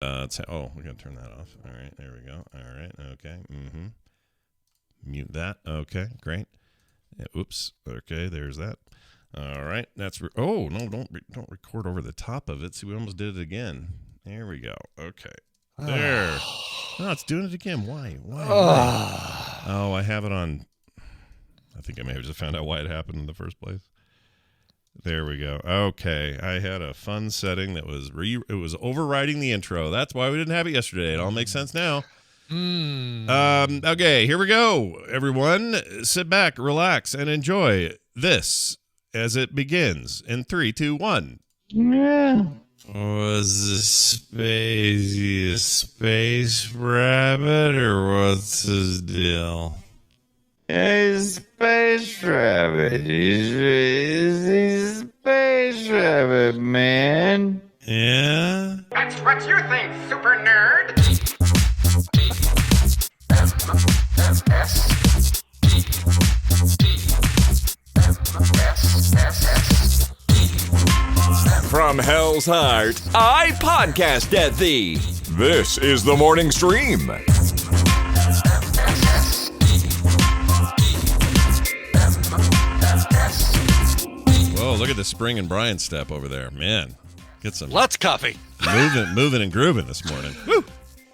we gotta turn that off. All right, there we go. All right, okay. Mute that. Okay, great. Oops. Okay, there's that. All right, that's. No, don't record over the top of it. See, we almost did it again. There we go. Okay, there. No, it's doing it again. Why? Oh, I have it on. I think I may have just found out why it happened in the first place. There we go. Okay, I had a fun setting that was it was overriding the intro. That's why we didn't have it yesterday. It all makes sense now. Okay, here we go, everyone. Sit back, relax, and enjoy this as it begins in 3, 2, 1. Yeah. Was he a space rabbit, or what's his deal? Yeah, he's a space rabbit. He's a space rabbit, man. Yeah? That's what you think, super nerd. From Hell's Heart, I podcast at thee. This is the morning stream. Whoa, look at the Spring and Brian step over there. Man, get some Lots of coffee. moving and grooving this morning. Woo!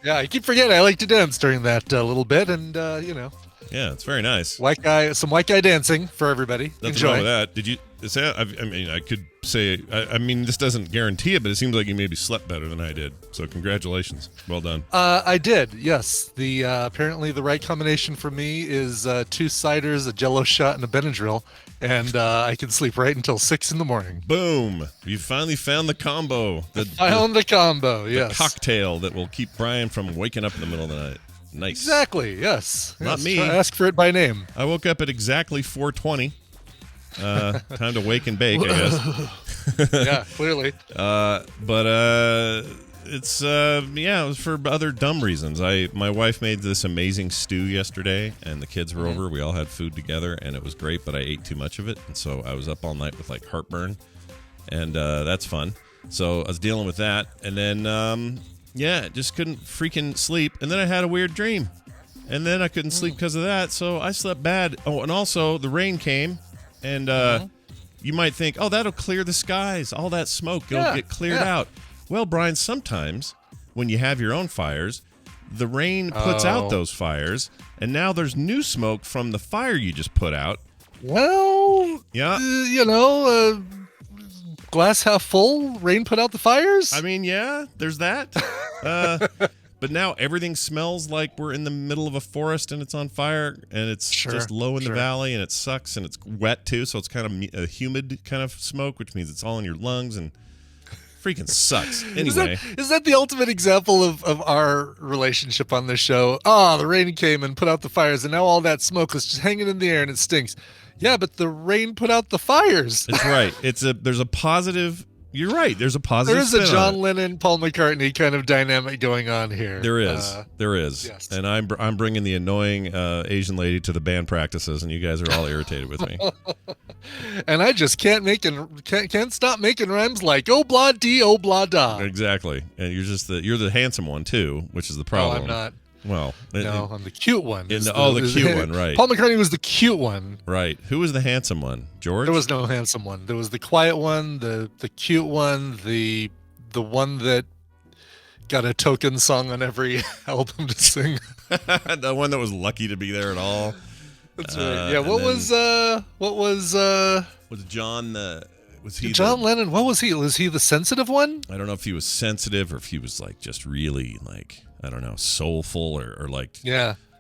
Yeah, I keep forgetting I like to dance during that little bit, and Yeah, it's very nice. some white guy dancing for everybody. Nothing Enjoy. wrong with that. Did you? I mean, I could say. I mean, this doesn't guarantee it, but it seems like you maybe slept better than I did. So congratulations. Well done. I did. Yes. The apparently the right combination for me is 2 Ciders, a Jell-O shot, and a Benadryl, and I can sleep right until 6 in the morning. Boom! You finally found the combo. Found the combo. The Yes. cocktail that will keep Brian from waking up in the middle of the night. Nice. Exactly. Yes. Not Yes, me. Ask for it by name. I woke up at exactly 4:20. Time to wake and bake, I guess. Yeah. Clearly. It's it was for other dumb reasons. My wife made this amazing stew yesterday, and the kids were over. We all had food together, and it was great, but I ate too much of it, and so I was up all night with like heartburn, and that's fun. So I was dealing with that, and then just couldn't freaking sleep, and then I had a weird dream, and then I couldn't sleep because of that, so I slept bad. Oh, and also the rain came, and you might think, oh, that'll clear the skies, all that smoke will get cleared out. Well, Brian, sometimes when you have your own fires, the rain puts out those fires, and now there's new smoke from the fire you just put out. Well, Yeah. Glass half full, rain put out the fires? I mean, yeah, there's that. But now everything smells like we're in the middle of a forest and it's on fire, and it's just low in the valley, and it sucks, and it's wet too, so it's kind of a humid kind of smoke, which means it's all in your lungs and freaking sucks. Anyway. Is that the ultimate example of our relationship on this show? Oh, the rain came and put out the fires, and now all that smoke is just hanging in the air and it stinks. Yeah, but the rain put out the fires. That's right. There's a positive. You're right. There's a positive. There is a John Lennon, Paul McCartney kind of dynamic going on here. There is. There is. Yes. And I'm bringing the annoying Asian lady to the band practices, and you guys are all irritated with me. And I just can't stop making rhymes like oh blah dee, oh blah da. Exactly. And you're the handsome one too, which is the problem. No, I'm not. Well, No, I'm the cute one. the cute one, right? Paul McCartney was the cute one. Right. Who was the handsome one? George? There was no handsome one. There was the quiet one, the cute one, the one that got a token song on every album to sing. The one that was lucky to be there at all. That's right. Yeah. What was John the? Was he John Lennon? What was he? Was he the sensitive one? I don't know if he was sensitive or if he was like just really like, I don't know, soulful or like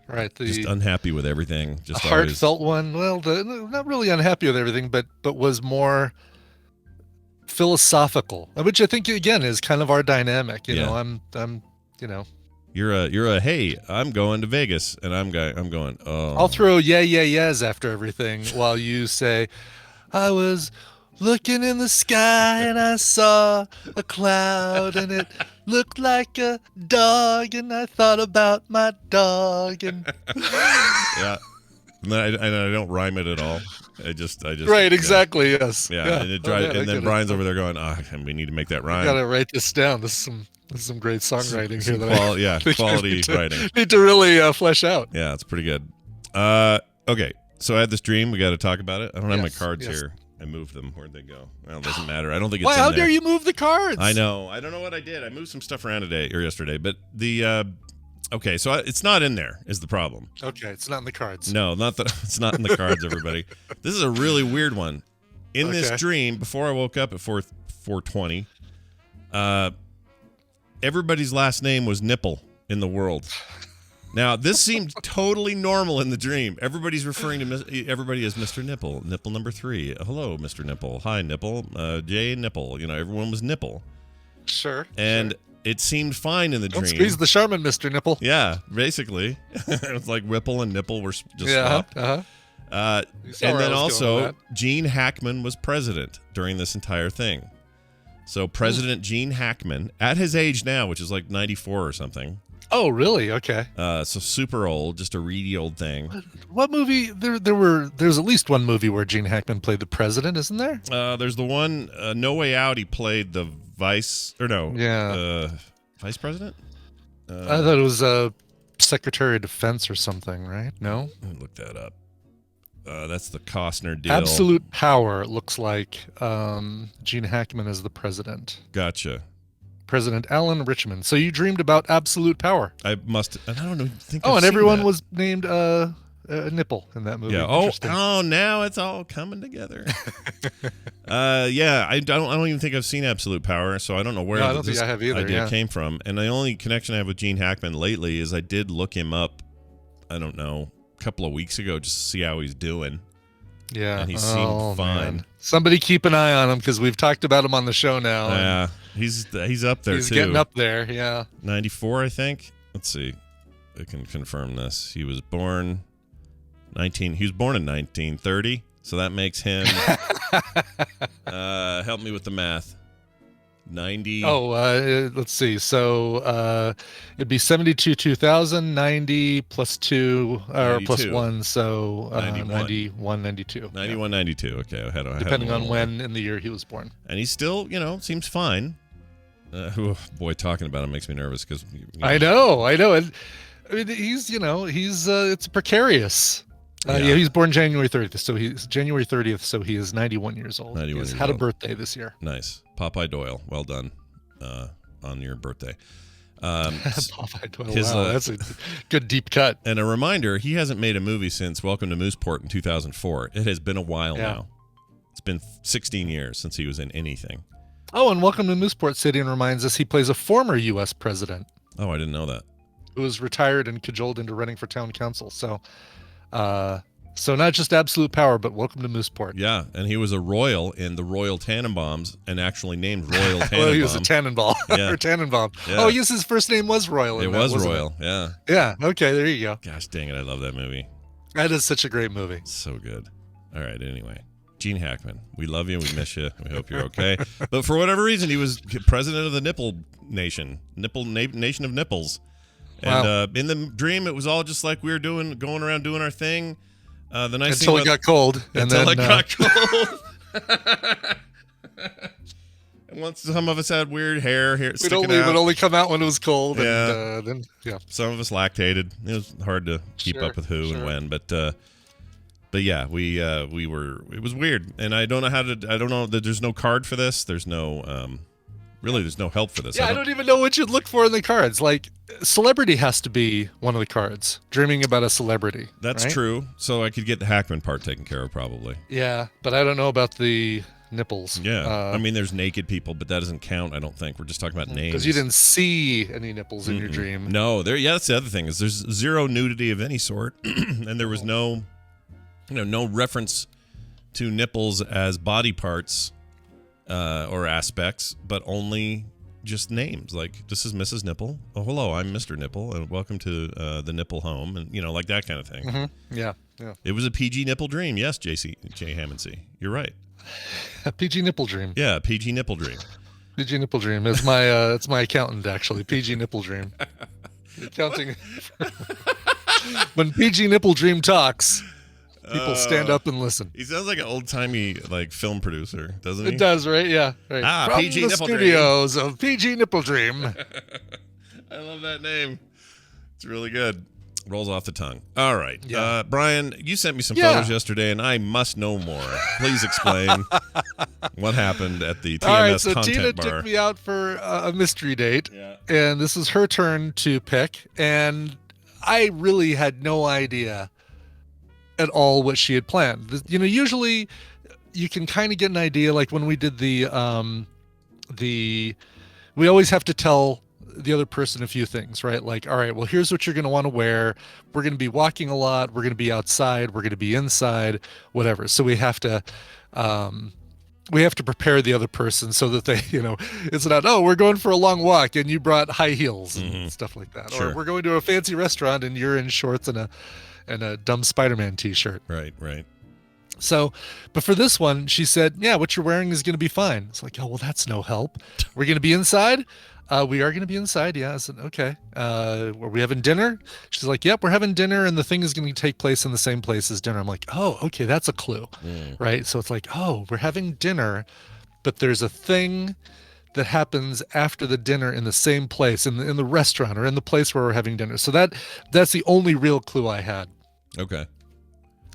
right. Just unhappy with everything. Just a heartfelt one. Well, not really unhappy with everything, but was more philosophical, which I think again is kind of our dynamic. You know, I'm You're a hey, I'm going to Vegas, and I'm going. Oh, I'll throw yeahs after everything while you say, I was looking in the sky and I saw a cloud and it looked like a dog and I thought about my dog and yeah. And then I don't rhyme it at all. I just right, exactly, yes. Yeah, and it drives, and then Brian's over there going, we need to make that rhyme. I gotta write this down. This is some This is some great songwriting Some here. quality writing. Need to really flesh out. Yeah, it's pretty good. Okay, so I had this dream. We got to talk about it. I don't have my cards here. I moved them. Where'd they go? Well, it doesn't matter. I don't think it's Why? in How there. dare you move the cards? I know. I don't know what I did. I moved some stuff around today or yesterday, but the okay, so it's not in there is the problem. Okay, it's not in the cards. No, it's not in the cards, everybody. This is a really weird one. In this dream, before I woke up at 4:20, everybody's last name was Nipple in the world. Now, this seemed totally normal in the dream. Everybody's referring to everybody as Mr. Nipple. Nipple number 3. Hello, Mr. Nipple. Hi, Nipple. Jay Nipple. Everyone was Nipple. Sure. And it seemed fine in the dream. Don't squeeze the Charmin, Mr. Nipple. Yeah, basically. It was like Whipple and Nipple were just swapped. And then also, Gene Hackman was president during this entire thing. So President Gene Hackman, at his age now, which is like 94 or something. Oh, really? Okay. So super old, just a reedy old thing. What movie? There's at least one movie where Gene Hackman played the president, isn't there? There's the one, No Way Out, he played the vice president? I thought it was Secretary of Defense or something, right? No? Let me look that up. That's the Costner deal. Absolute Power, it looks like Gene Hackman is the president. Gotcha. President Alan Richmond. So you dreamed about absolute power. I don't know. And everyone was named Nipple in that movie. Yeah. Oh, now it's all coming together. I don't even think I've seen Absolute Power, so I don't know where this idea came from. And the only connection I have with Gene Hackman lately is I did look him up, I don't know, a couple of weeks ago just to see how he's doing. Yeah. And he seemed fine. Man. Somebody keep an eye on him because we've talked about him on the show now. Yeah. He's up there, he's too. He's getting up there, yeah. 94, I think. Let's see. I can confirm this. He was born in 1930, so that makes him help me with the math. 90. Let's see. So it'd be 72 2000, 90 plus 2 or plus 1, so 91 92. 91 92. Okay, depending on when in the year he was born. And he still, seems fine. Talking about him makes me nervous because I know. And I mean, he's it's precarious. He's born January 30th, so he's January 30th, so he is 91 years old. He's had a birthday this year. Nice. Popeye Doyle, well done on your birthday. Popeye Doyle, wow, that's a good deep cut. And a reminder, he hasn't made a movie since Welcome to Mooseport in 2004. It has been a while now. It's been 16 years since he was in anything. Oh, and Welcome to Mooseport City reminds us he plays a former U.S. president. Oh, I didn't know that. Who was retired and cajoled into running for town council. So not just Absolute Power, but Welcome to Mooseport. Yeah, and he was a royal in the Royal Tannenbaums and actually named Royal Tannenbaum. Well, he was a Tannenbaum. Yeah. Or Tannenbaum. Yeah. Oh, yes, his first name was Royal. It was Royal, yeah. Yeah, okay, there you go. Gosh dang it, I love that movie. That is such a great movie. So good. All right, anyway. Gene Hackman, we love you, we miss you, we hope you're okay. But for whatever reason, he was president of the Nipple Nation, Nation of Nipples. And wow. In the dream, it was all just like we were going around doing our thing. The nice until thing it got cold. Until it got cold. And once some of us had weird hair sticking out. It would only come out when it was cold. Yeah. And then some of us lactated. It was hard to keep up with who and when, but yeah, we were. It was weird, and I don't know that there's no card for this. There's no there's no help for this. Yeah, I don't even know what you'd look for in the cards. Like, celebrity has to be one of the cards. Dreaming about a celebrity. That's true. So I could get the Hackman part taken care of, probably. Yeah, but I don't know about the nipples. Yeah, I mean, there's naked people, but that doesn't count. I don't think. We're just talking about names. Because you didn't see any nipples in your dream. No, that's the other thing is there's zero nudity of any sort, and there was no reference to nipples as body parts or aspects, but only just names. Like, this is Mrs. Nipple. Oh, hello, I'm Mr. Nipple, and welcome to the Nipple home, and like that kind of thing. Mm-hmm. Yeah. It was a PG nipple dream. Yes, J. Hammond C. You're right. A PG nipple dream. Yeah, PG nipple dream. PG nipple dream is my it's my accountant actually. PG nipple dream. Accounting. When PG nipple dream talks. People stand up and listen. He sounds like an old-timey like film producer, doesn't he? It does, right? Yeah. Right. Ah, From PG the Nipple Dream. studios of PG Nipple Dream. I love that name. It's really good. Rolls off the tongue. All right. Yeah. Brian, you sent me some photos yesterday, and I must know more. Please explain what happened at the TMS All right, so content Tina bar. took me out for a mystery date, Yeah. and this is her turn to pick, and I really had no idea at all what she had planned. You know, usually you can kind of get an idea, like when we did we always have to tell the other person a few things, right? Like, all right, well, here's what you're going to want to wear. We're going to be walking a lot. We're going to be outside. We're going to be inside, whatever. So we have to prepare the other person so that they, you know, it's not, oh, we're going for a long walk and you brought high heels and stuff like that. Sure. Or we're going to a fancy restaurant and you're in shorts and a dumb Spider-Man t-shirt. Right. So, but for this one, she said, yeah, what you're wearing is going to be fine. It's like, oh, well, that's no help. We're going to be inside. We are going to be inside. Yeah. I said, okay. Are we having dinner? She's like, yep, we're having dinner. And the thing is going to take place in the same place as dinner. I'm like, oh, okay. That's a clue. Right. So it's like, oh, we're having dinner, but there's a thing that happens after the dinner in the same place, in the restaurant or in the place where we're having dinner. So that's the only real clue I had. Okay.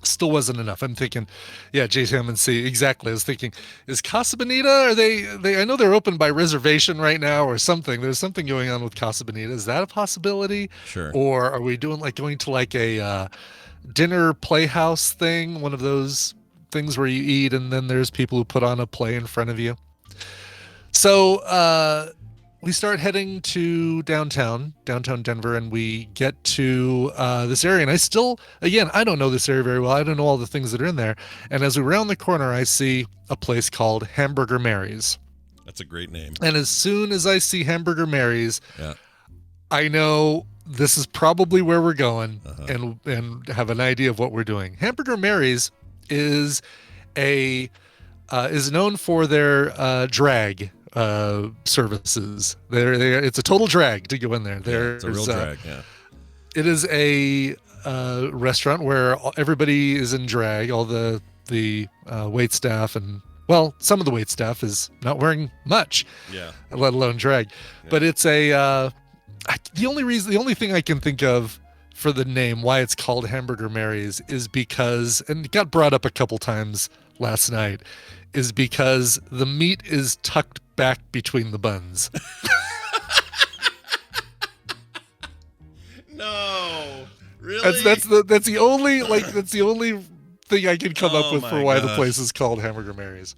Still wasn't enough. I'm thinking, yeah, JMC, exactly. I was thinking, is Casa Bonita, are they I know they're open by reservation right now or something. There's something going on with Casa Bonita. Is that a possibility? Sure. Or are we going to like a dinner playhouse thing, one of those things where you eat and then there's people who put on a play in front of you? So we start heading to downtown Denver, and we get to this area. And I don't know this area very well. I don't know all the things that are in there. And as we round the corner, I see a place called Hamburger Mary's. That's a great name. And as soon as I see Hamburger Mary's, Yeah. I know this is probably where we're going and have an idea of what we're doing. Hamburger Mary's is known for their drag services. It's a total drag to go in there. It's a real drag. Yeah. It is a restaurant where everybody is in drag. All the wait staff and some of the wait staff is not wearing much. Yeah. Let alone drag. Yeah. But it's the only thing I can think of for the name, why it's called Hamburger Mary's, is because, and it got brought up a couple times last night, is because the meat is tucked back between the buns. No, really? That's the only thing I can come up with for why the place is called Hamburger Mary's.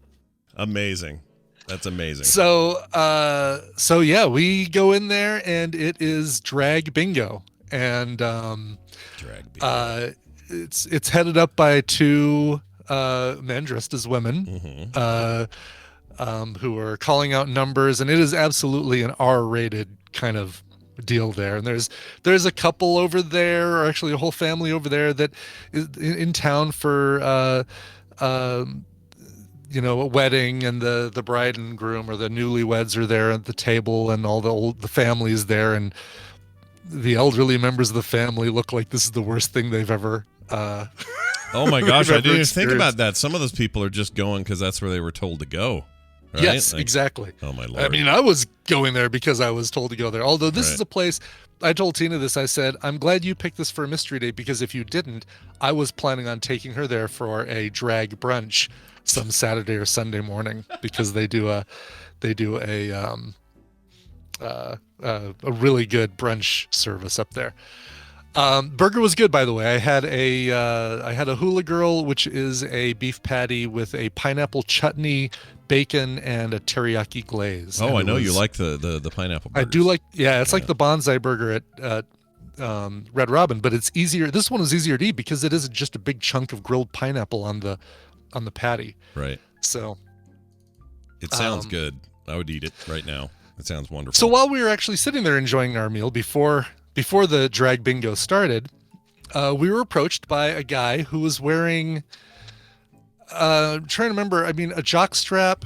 Amazing. That's amazing. So yeah, we go in there and it is drag bingo, and drag bingo. It's headed up by two men dressed as women, who are calling out numbers, and it is absolutely an R-rated kind of deal there. And there's a couple over there, or actually a whole family over there, that is in town for a wedding, and the bride and groom or the newlyweds are there at the table, and all the family is there, and the elderly members of the family look like this is the worst thing they've ever oh my gosh, I didn't even think about that. Some of those people are just going because that's where they were told to go. Right? Yes, exactly. Oh my Lord. I mean, I was going there because I was told to go there. Although this is a place, I told Tina this, I said, I'm glad you picked this for a mystery date, because if you didn't, I was planning on taking her there for a drag brunch some Saturday or Sunday morning, because they do a really good brunch service up there. Burger was good, by the way. I had a hula girl, which is a beef patty with a pineapple chutney, bacon, and a teriyaki glaze. Oh, I know you like the pineapple burgers. I do like, it's like the bonsai burger at Red Robin, but it's easier. This one is easier to eat because it isn't just a big chunk of grilled pineapple on the patty. Right. So it sounds good. I would eat it right now. It sounds wonderful. So while we were actually sitting there enjoying our meal before the drag bingo started, we were approached by a guy who was wearing, I'm trying to remember, a jock strap,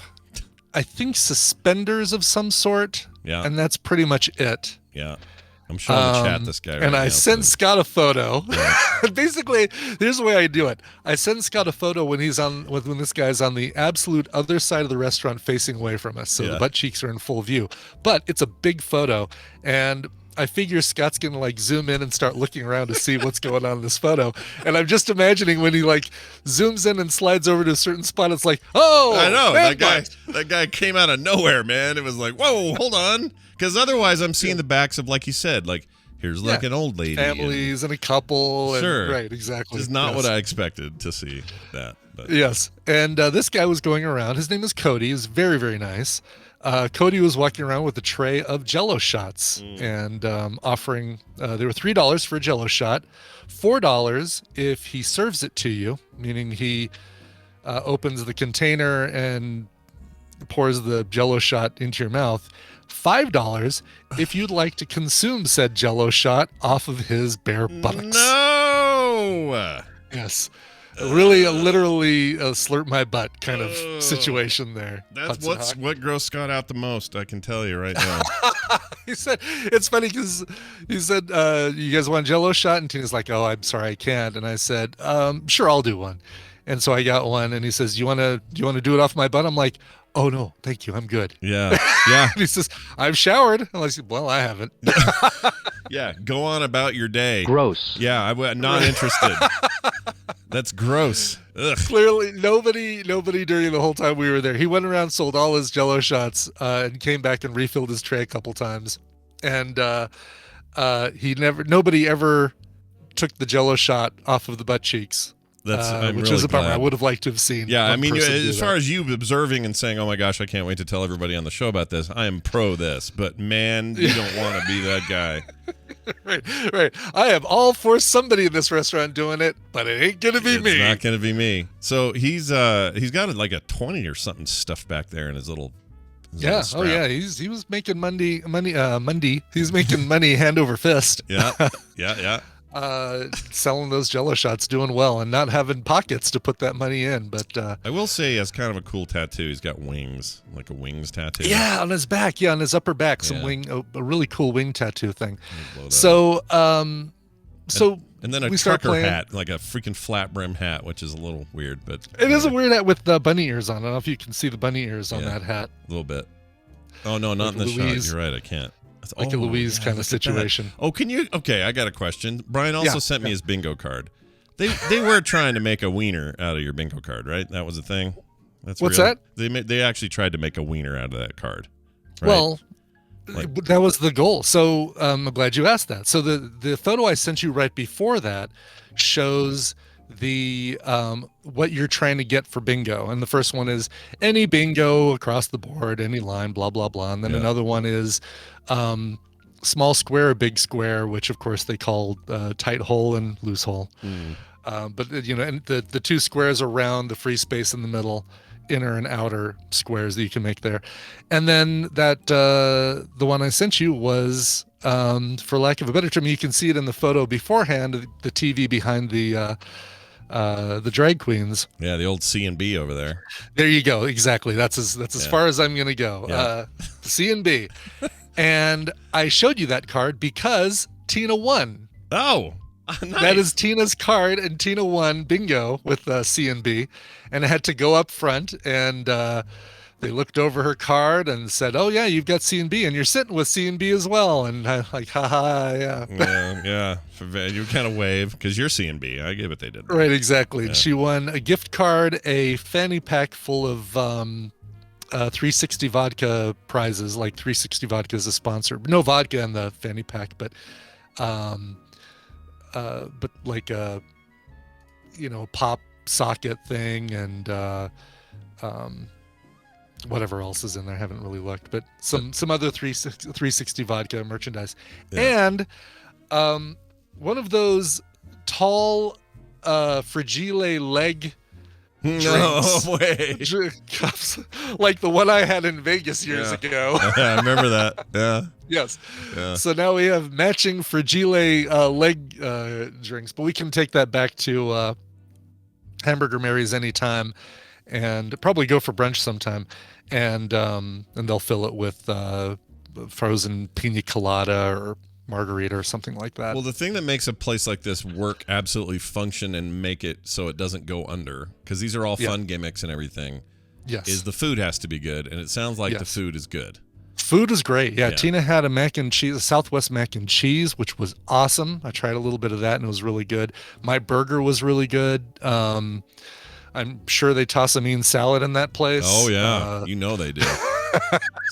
I think suspenders of some sort. Yeah. And that's pretty much it. Yeah. I'm showing the chat this guy right and now. I sent so- Scott a photo. Basically, here's the way I do it. I send Scott a photo when when this guy's on the absolute other side of the restaurant facing away from us. So the butt cheeks are in full view. But it's a big photo. And I figure Scott's going to like zoom in and start looking around to see what's going on in this photo. And I'm just imagining when he like zooms in and slides over to a certain spot, it's like, oh, I know man that guy came out of nowhere, man. It was like, whoa, hold on, because otherwise I'm seeing the backs of, like you said, like here's like an old lady, families and a couple. Sure, right, exactly. It's not what I expected to see. That, but. Yes, and this guy was going around. His name is Cody. He's very, very nice. Cody was walking around with a tray of Jell-O shots and offering. They were $3 for a Jell-O shot, $4 if he serves it to you, meaning he opens the container and pours the Jell-O shot into your mouth. $5 if you'd like to consume said Jell-O shot off of his bare buttocks. No. Yes. Really, literally slurp my butt kind of situation there. That's what grossed Scott out the most, I can tell you right now. He said, it's funny because he said, you guys want a Jell-O shot? And Tina's like, oh, I'm sorry, I can't. And I said, sure, I'll do one. And so I got one, and he says, you want to do it off my butt? I'm like, oh, no, thank you, I'm good. Yeah, yeah. And he says, I've showered. I'm like, well, I haven't. Yeah, go on about your day. Gross. Yeah, I'm not interested. That's gross. Ugh. Clearly, nobody during the whole time we were there. He went around, sold all his Jell-O shots, and came back and refilled his tray a couple times. And nobody ever took the Jell-O shot off of the butt cheeks. I'm which really is a bummer. glad. I would have liked to have seen. Yeah, I one mean, person do as that. far as you observing and saying, "Oh my gosh, I can't wait to tell everybody on the show about this," I am pro this. But man, you don't want to be that guy. Right. I am all for somebody in this restaurant doing it, but it ain't gonna be me. It's not gonna be me. So he's got like a 20 or something stuffed back there in his little. Yeah. Oh yeah. He was making money. He's making money hand over fist. Yeah. Selling those Jell-O shots, doing well, and not having pockets to put that money in. But I will say, he has kind of a cool tattoo. He's got wings, like a wings tattoo. yeah, on his back, on his upper back, some Yeah. wing, a really cool wing tattoo thing. Blow that up. So, and then a we start trucker playing. hat, like a freaking flat brim hat, which is a little weird, but It is a weird hat with bunny ears on. I don't know if you can see the bunny ears on that hat. a little bit. Oh no, not Like in the Louise. shot. You're right. I can't. Like a Louise kind of look at that. situation. Oh, can you? Okay, I got a question. Brian also Yeah, sent me his bingo card. They were trying to make a wiener out of your bingo card, right? That was a thing. That's What's real? that? They actually tried to make a wiener out of that card. Right? Well, Like- that was the goal. So I'm glad you asked that. So the photo I sent you right before that shows the what you're trying to get for bingo, and the first one is any bingo across the board, any line, blah blah blah, and then another one is small square or big square, which of course they call tight hole and loose hole. But and the two squares around the free space in the middle, inner and outer squares that you can make there. And then that the one I sent you was for lack of a better term, you can see it in the photo beforehand, the TV behind the drag queens. Yeah, the old C&B over there. There you go. Exactly. That's as far as I'm gonna go. Yeah. C&B. And I showed you that card because Tina won. Oh, nice. That is Tina's card, and Tina won bingo with C&B, and I had to go up front, and they looked over her card and said, "Oh yeah, you've got C&B, and you're sitting with C&B as well." And I'm like, haha, yeah. yeah. You kind of wave because you're C&B. I get what they did. Right, exactly. And she won a gift card, a fanny pack full of 360 vodka prizes. Like 360 vodka is a sponsor. No vodka in the fanny pack, but like a pop socket thing and whatever else is in there. I haven't really looked, but some other 360 vodka merchandise. Yeah. And one of those tall fragile leg No way. cups, like the one I had in Vegas years Yeah. ago. Yeah, I remember that. Yeah. Yes. Yeah. So now we have matching fragile leg drinks, but we can take that back to Hamburger Mary's anytime, and probably go for brunch sometime, and they'll fill it with frozen pina colada or margarita or something like that. Well, the thing that makes a place like this work, absolutely function, and make it so it doesn't go under, because these are all fun gimmicks and everything, is the food has to be good, and it sounds like the food is good. Food was great. Yeah, Tina had a Southwest mac and cheese, which was awesome. I tried a little bit of that, and it was really good. My burger was really good. I'm sure they toss a mean salad in that place. Oh, yeah. You know they do.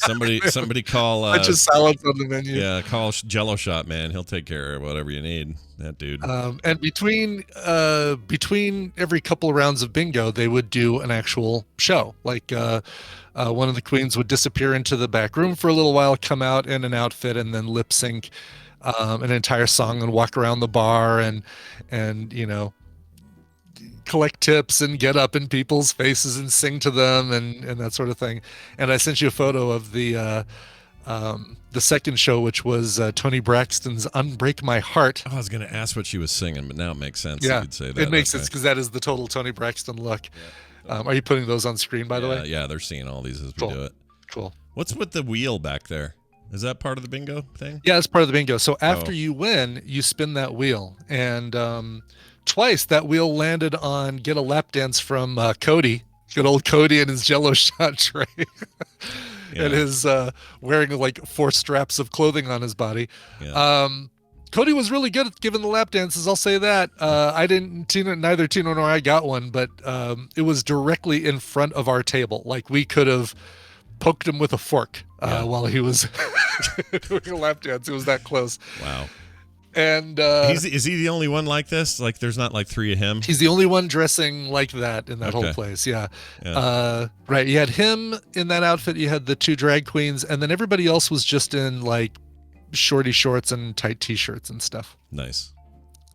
Somebody call bunch of salads on the menu. Yeah, call Jell-O Shot, man. He'll take care of whatever you need. That dude. And between every couple of rounds of bingo, they would do an actual show. Like one of the queens would disappear into the back room for a little while, come out in an outfit, and then lip sync an entire song and walk around the bar and collect tips and get up in people's faces and sing to them and that sort of thing. And I sent you a photo of the second show, which was Toni Braxton's "Unbreak My Heart." Oh, I was going to ask what she was singing, but now it makes sense. Yeah, you'd say that. It makes sense because that is the total Toni Braxton look. Are you putting those on screen, by the way? Yeah, they're seeing all these as we do it. Cool. What's with the wheel back there? Is that part of the bingo thing? Yeah, it's part of the bingo. So after you win, you spin that wheel. And twice that wheel landed on Get a Lap Dance from Cody. Good old Cody and his Jell-O shot tray. And his wearing like 4 straps of clothing on his body. Yeah. Cody was really good at giving the lap dances. I'll say that. Neither Tina nor I got one, but it was directly in front of our table. Like we could have poked him with a fork while he was doing a lap dance. It was that close. Wow. And is he the only one like this? Like there's not like 3 of him? He's the only one dressing like that in that whole place. Yeah. Right. You had him in that outfit. You had the 2 drag queens, and then everybody else was just in like shorty shorts and tight t-shirts and stuff. Nice.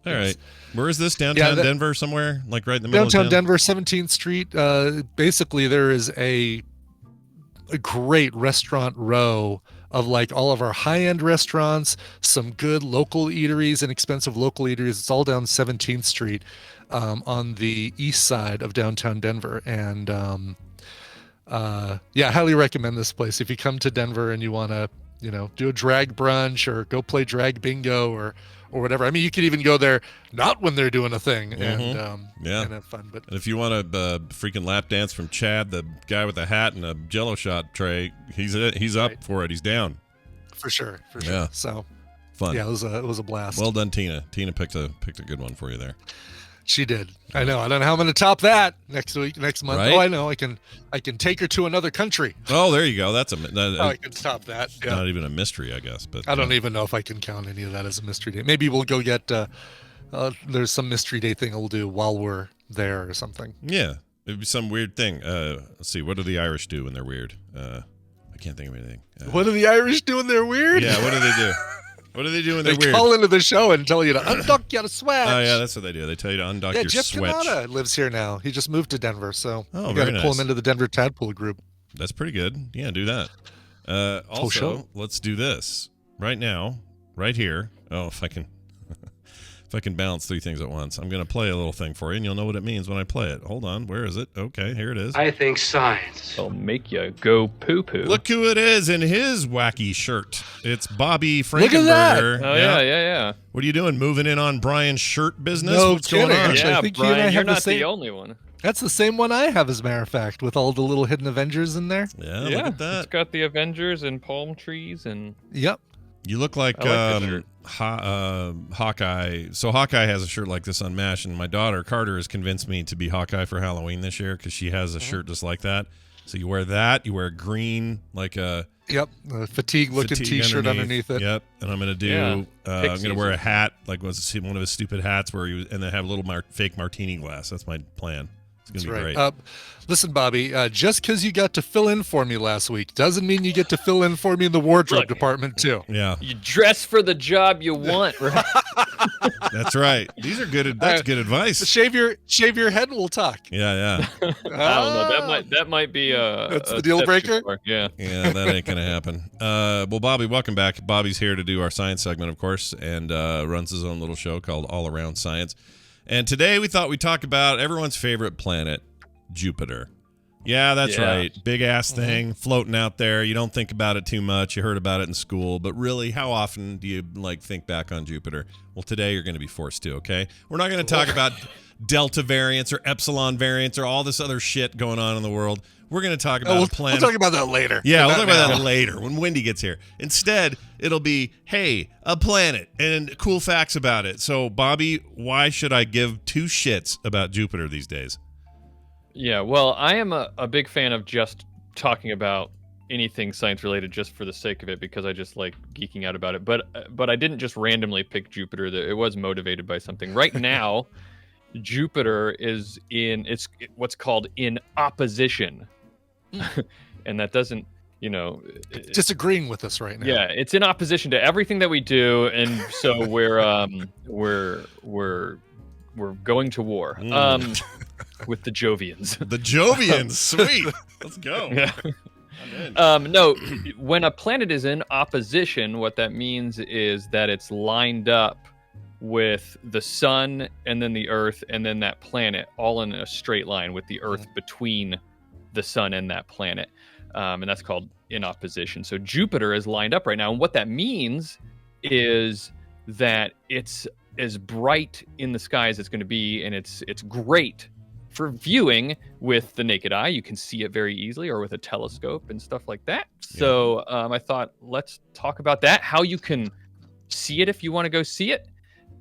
All right. Where is this? Downtown Denver somewhere? Like right in the middle of downtown Denver, 17th Street. Basically there is a great restaurant row of like all of our high-end restaurants, some good local eateries and expensive local eateries. It's all down 17th Street on the east side of downtown Denver. And highly recommend this place. If you come to Denver and you want to, do a drag brunch or go play drag bingo or whatever. I mean, you could even go there not when they're doing a thing and have fun. But and if you want a freaking lap dance from Chad, the guy with the hat and a Jell-O shot tray, he's up for it. He's down. For sure. Yeah. So fun. Yeah, it was a blast. Well done, Tina. Tina picked a good one for you there. She did. I know. I don't know how I'm going to top that next month. Right? Oh, I know. I can take her to another country. Oh, there you go. That's I can top that. Yeah. Not even a mystery, I guess. But I don't even know if I can count any of that as a mystery date. Maybe we'll go get. There's some mystery date thing we'll do while we're there or something. Yeah, it'd be some weird thing. Let's see. What do the Irish do when they're weird? I can't think of anything. What do the Irish do when they're weird? Yeah. What do they do? What do they do when they're weird? They call into the show and tell you to undock your swatch. Oh, yeah, that's what they do. They tell you to undock your Jeff swatch. Canada lives here now. He just moved to Denver, so you got to pull him into the Denver Tadpole group. That's pretty good. Yeah, do that. Also, let's do this right now, right here. Oh, if I can balance 3 things at once, I'm going to play a little thing for you, and you'll know what it means when I play it. Hold on. Where is it? Okay, here it is. I think science will make you go poo-poo. Look who it is in his wacky shirt. It's Bobby Frankenberger. Look at that. Oh, yeah. What are you doing? Moving in on Brian's shirt business? No What's kidding. going on? Actually, Yeah, I think Brian, you're not the the only one. That's the same one I have, as a matter of fact, with all the little hidden Avengers in there. Yeah, look at that. It's got the Avengers and palm trees and... Yep. You look like Hawkeye. So Hawkeye has a shirt like this on MASH, and my daughter Carter has convinced me to be Hawkeye for Halloween this year because she has a shirt just like that. So you wear that. You wear a green, like a fatigue-looking T-shirt underneath it. Yep. And I'm gonna do. I'm gonna wear a hat, like one of his stupid hats, and then have a little fake martini glass. That's my plan. It's gonna be great. Listen, Bobby, just because you got to fill in for me last week doesn't mean you get to fill in for me in the wardrobe department too. Yeah. You dress for the job you want, right? That's right. These are good. That's good advice. Shave your head and we'll talk. Yeah. I don't know. That might be that's the deal breaker. Yeah. Yeah, that ain't gonna happen. Well, Bobby, welcome back. Bobby's here to do our science segment, of course, and runs his own little show called All Around Science. And today we thought we'd talk about everyone's favorite planet, Jupiter. Yeah, that's Yeah. right. Big ass thing floating out there. You don't think about it too much. You heard about it in school, but really, how often do you think back on Jupiter? Well, today you're going to be forced to. Okay, we're not going to talk about Delta variants or Epsilon variants or all this other shit going on in the world. We're going to talk about a planet. We'll talk about that later. Yeah, we'll Not talk about now. that later when Wendy gets here. Instead, it'll be, hey, a planet and cool facts about it. So, Bobby, why should I give two shits about Jupiter these days? Yeah, well, I am a big fan of just talking about anything science related just for the sake of it because I just like geeking out about it. But I didn't just randomly pick Jupiter. It was motivated by something. Right now, Jupiter is it's what's called in opposition. And that doesn't, Disagreeing with us right now. yeah, it's in opposition to everything that we do, and so we're going to war with the Jovians. The Jovians, sweet. Let's go. Yeah. I'm in. No, when a planet is in opposition, what that means is that it's lined up with the sun and then the Earth and then that planet all in a straight line with the Earth between the sun and that planet. And that's called in opposition. So Jupiter is lined up right now. And what that means is that it's as bright in the sky as it's going to be. And it's great for viewing with the naked eye. You can see it very easily, or with a telescope and stuff like that. So I thought, let's talk about that, how you can see it if you want to go see it,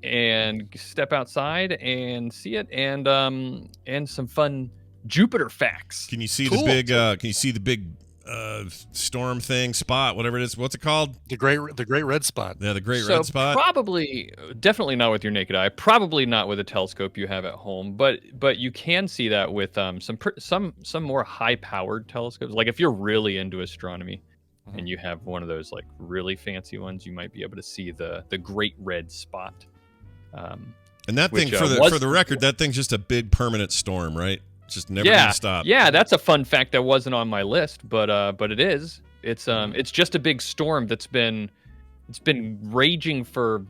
and step outside and see it, and some fun Jupiter facts. Can you see Cool. the big storm thing, spot, whatever it is? What's it called? The great red spot. Yeah, the Great So Red Spot. definitely not with your naked eye. Probably not with a telescope you have at home. But you can see that with some more high-powered telescopes. Like if you're really into astronomy, and you have one of those like really fancy ones, you might be able to see the Great Red Spot. And that thing, which, for the record, that thing's just a big permanent storm, right? It's just never gonna stop. Yeah, that's a fun fact that wasn't on my list, but it is. It's just a big storm that's been raging for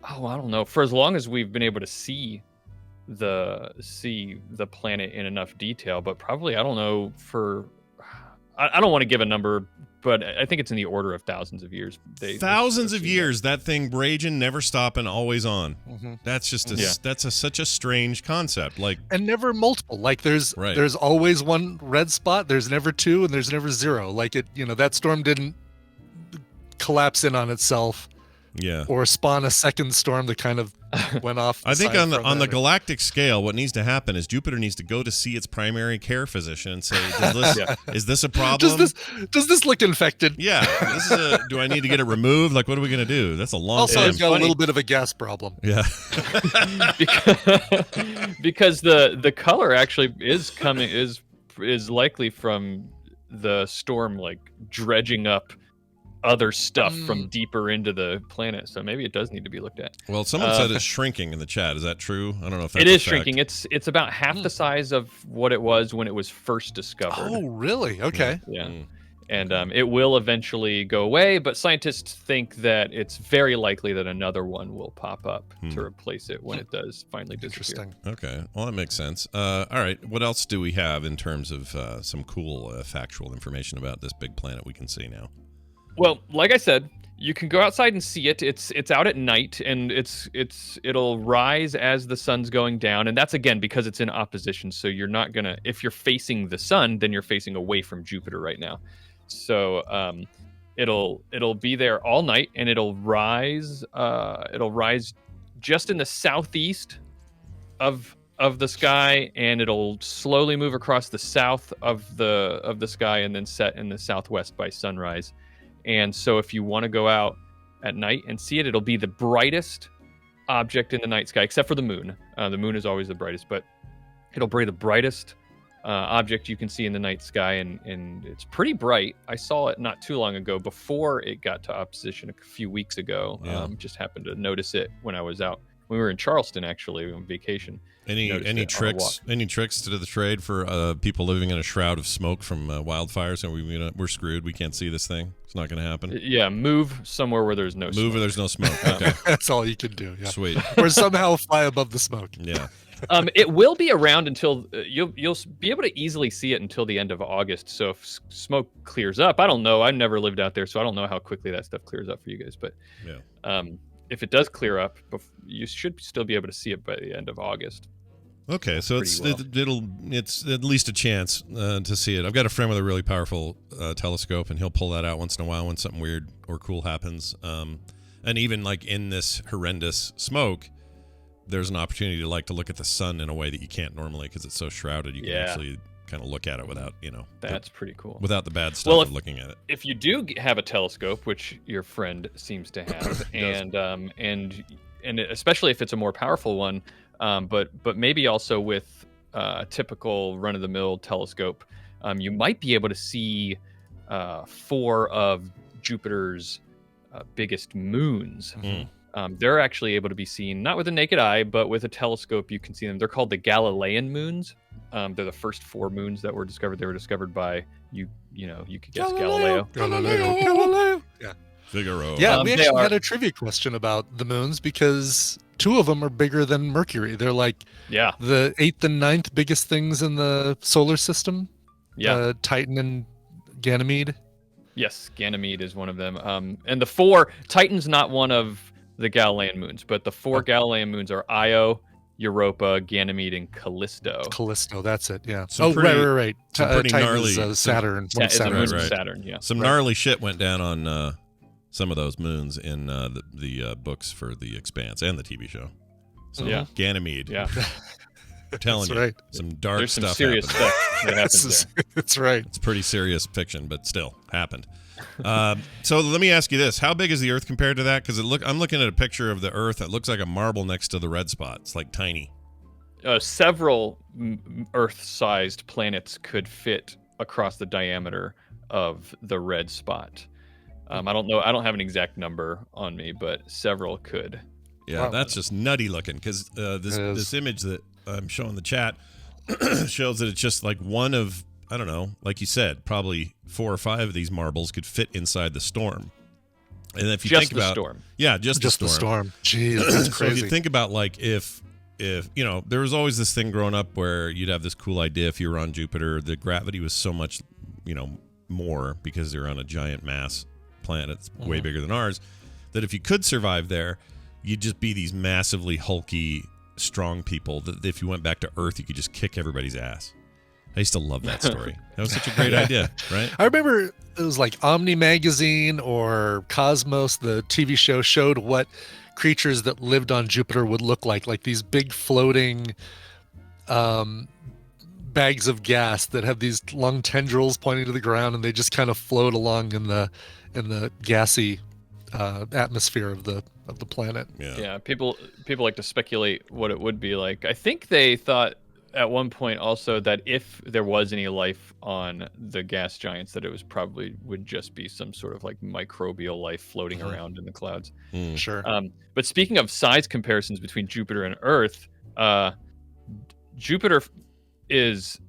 I don't know, for as long as we've been able to see the planet in enough detail, but probably I don't know I don't want to give a number, but I think it's in the order of thousands of years. Thousands of years, that thing raging, never stopping, always on. That's just such a strange concept. Like, And never multiple. Like there's always one red spot. There's never two, and there's never zero. Like that storm didn't collapse in on itself. Yeah. Or spawn a second storm that kind of went off. I think on the galactic scale, what needs to happen is Jupiter needs to go to see its primary care physician and say, is this a problem? Does this look infected? Yeah. Do I need to get it removed? Like, what are we going to do? That's a long Also, time. I've got a little bit of a gas problem. Yeah. because the color actually is likely from the storm like dredging up other stuff from deeper into the planet, so maybe it does need to be looked at. Well, someone said it's shrinking in the chat. Is that true? I don't know if that's it is a fact. shrinking. It's about half the size of what it was when it was first discovered. Oh, really? Okay. Yeah. And it will eventually go away, but scientists think that it's very likely that another one will pop up to replace it when it does finally disappear. Interesting. Okay, well, that makes sense. All right, what else do we have in terms of some cool factual information about this big planet we can see now? Well, like I said, you can go outside and see it. It's out at night, and it'll rise as the sun's going down, and that's again because it's in opposition. So you're not gonna, if you're facing the sun, then you're facing away from Jupiter right now. So it'll be there all night, and it'll rise just in the southeast of the sky, and it'll slowly move across the south of the sky, and then set in the southwest by sunrise. And so if you want to go out at night and see it, it'll be the brightest object in the night sky, except for the moon. The moon is always the brightest, but it'll be the brightest object you can see in the night sky, and it's pretty bright. I saw it not too long ago before it got to opposition a few weeks ago. Yeah. Just happened to notice it when I was out. We were in Charleston, actually, on vacation. Any tricks to the trade for people living in a shroud of smoke from wildfires? And we're screwed. We can't see this thing. It's not going to happen. Yeah, move somewhere where there's no smoke. Move where there's no smoke. Okay. That's all you can do. Yeah. Sweet. Or somehow fly above the smoke. Yeah. It will be around until you'll be able to easily see it until the end of August. So if smoke clears up, I don't know. I've never lived out there, so I don't know how quickly that stuff clears up for you guys. But if it does clear up, you should still be able to see it by the end of August. Okay, so it's at least a chance to see it. I've got a friend with a really powerful telescope, and he'll pull that out once in a while when something weird or cool happens. And even like in this horrendous smoke, there's an opportunity to look at the sun in a way that you can't normally because it's so shrouded. You can actually kind of look at it without, that's pretty cool. Without the bad stuff of looking at it. If you do have a telescope, which your friend seems to have, and especially if it's a more powerful one, but maybe also with a typical run-of-the-mill telescope, you might be able to see 4 of Jupiter's biggest moons. They're actually able to be seen not with the naked eye, but with a telescope. You can see them. They're called the Galilean moons. They're the first 4 moons that were discovered. They were discovered by you could guess Galileo. Yeah. Figaro. Yeah, we actually had a trivia question about the moons because 2 of them are bigger than Mercury. They're like the 8th and 9th biggest things in the solar system. Yeah, Titan and Ganymede. Yes, Ganymede is one of them. And the 4, Titan's not one of the Galilean moons, but the 4 Galilean moons are Io, Europa, Ganymede, and Callisto. Callisto, that's it. Yeah. Right. Pretty Titan gnarly. Is Saturn. Saturn. Yeah. Some gnarly shit went down on some of those moons in the books for The Expanse and the TV show. So Ganymede. Yeah. I'm telling you, some dark There's stuff. Some serious happened. stuff that happens there. That's right. It's pretty serious fiction, but still happened. So let me ask you this: how big is the Earth compared to that? Because I'm looking at a picture of the Earth. It looks like a marble next to the red spot. It's like tiny. Several Earth-sized planets could fit across the diameter of the red spot. I don't know. I don't have an exact number on me, but several could. Yeah, that's just nutty looking. Because this image that I'm showing the chat shows that it's just like one of, I don't know, like you said, probably 4 or 5 of these marbles could fit inside the storm. And if you think about storm. Yeah, just the storm. Jeez, that's crazy. So if you think about like if there was always this thing growing up where you'd have this cool idea if you were on Jupiter, the gravity was so much, more because you're on a giant mass planet, it's way bigger than ours, that if you could survive there, you'd just be these massively hulky, strong people that if you went back to Earth, you could just kick everybody's ass. I used to love that story. That was such a great idea, right? I remember it was like Omni Magazine or Cosmos, the TV show, showed what creatures that lived on Jupiter would look like these big floating bags of gas that have these long tendrils pointing to the ground, and they just kind of float along in the gassy atmosphere of the planet. Yeah. People like to speculate what it would be like. I think they thought at one point also that if there was any life on the gas giants, that it was probably would just be some sort of like microbial life floating around in the clouds. Sure. But speaking of size comparisons between Jupiter and Earth, Jupiter is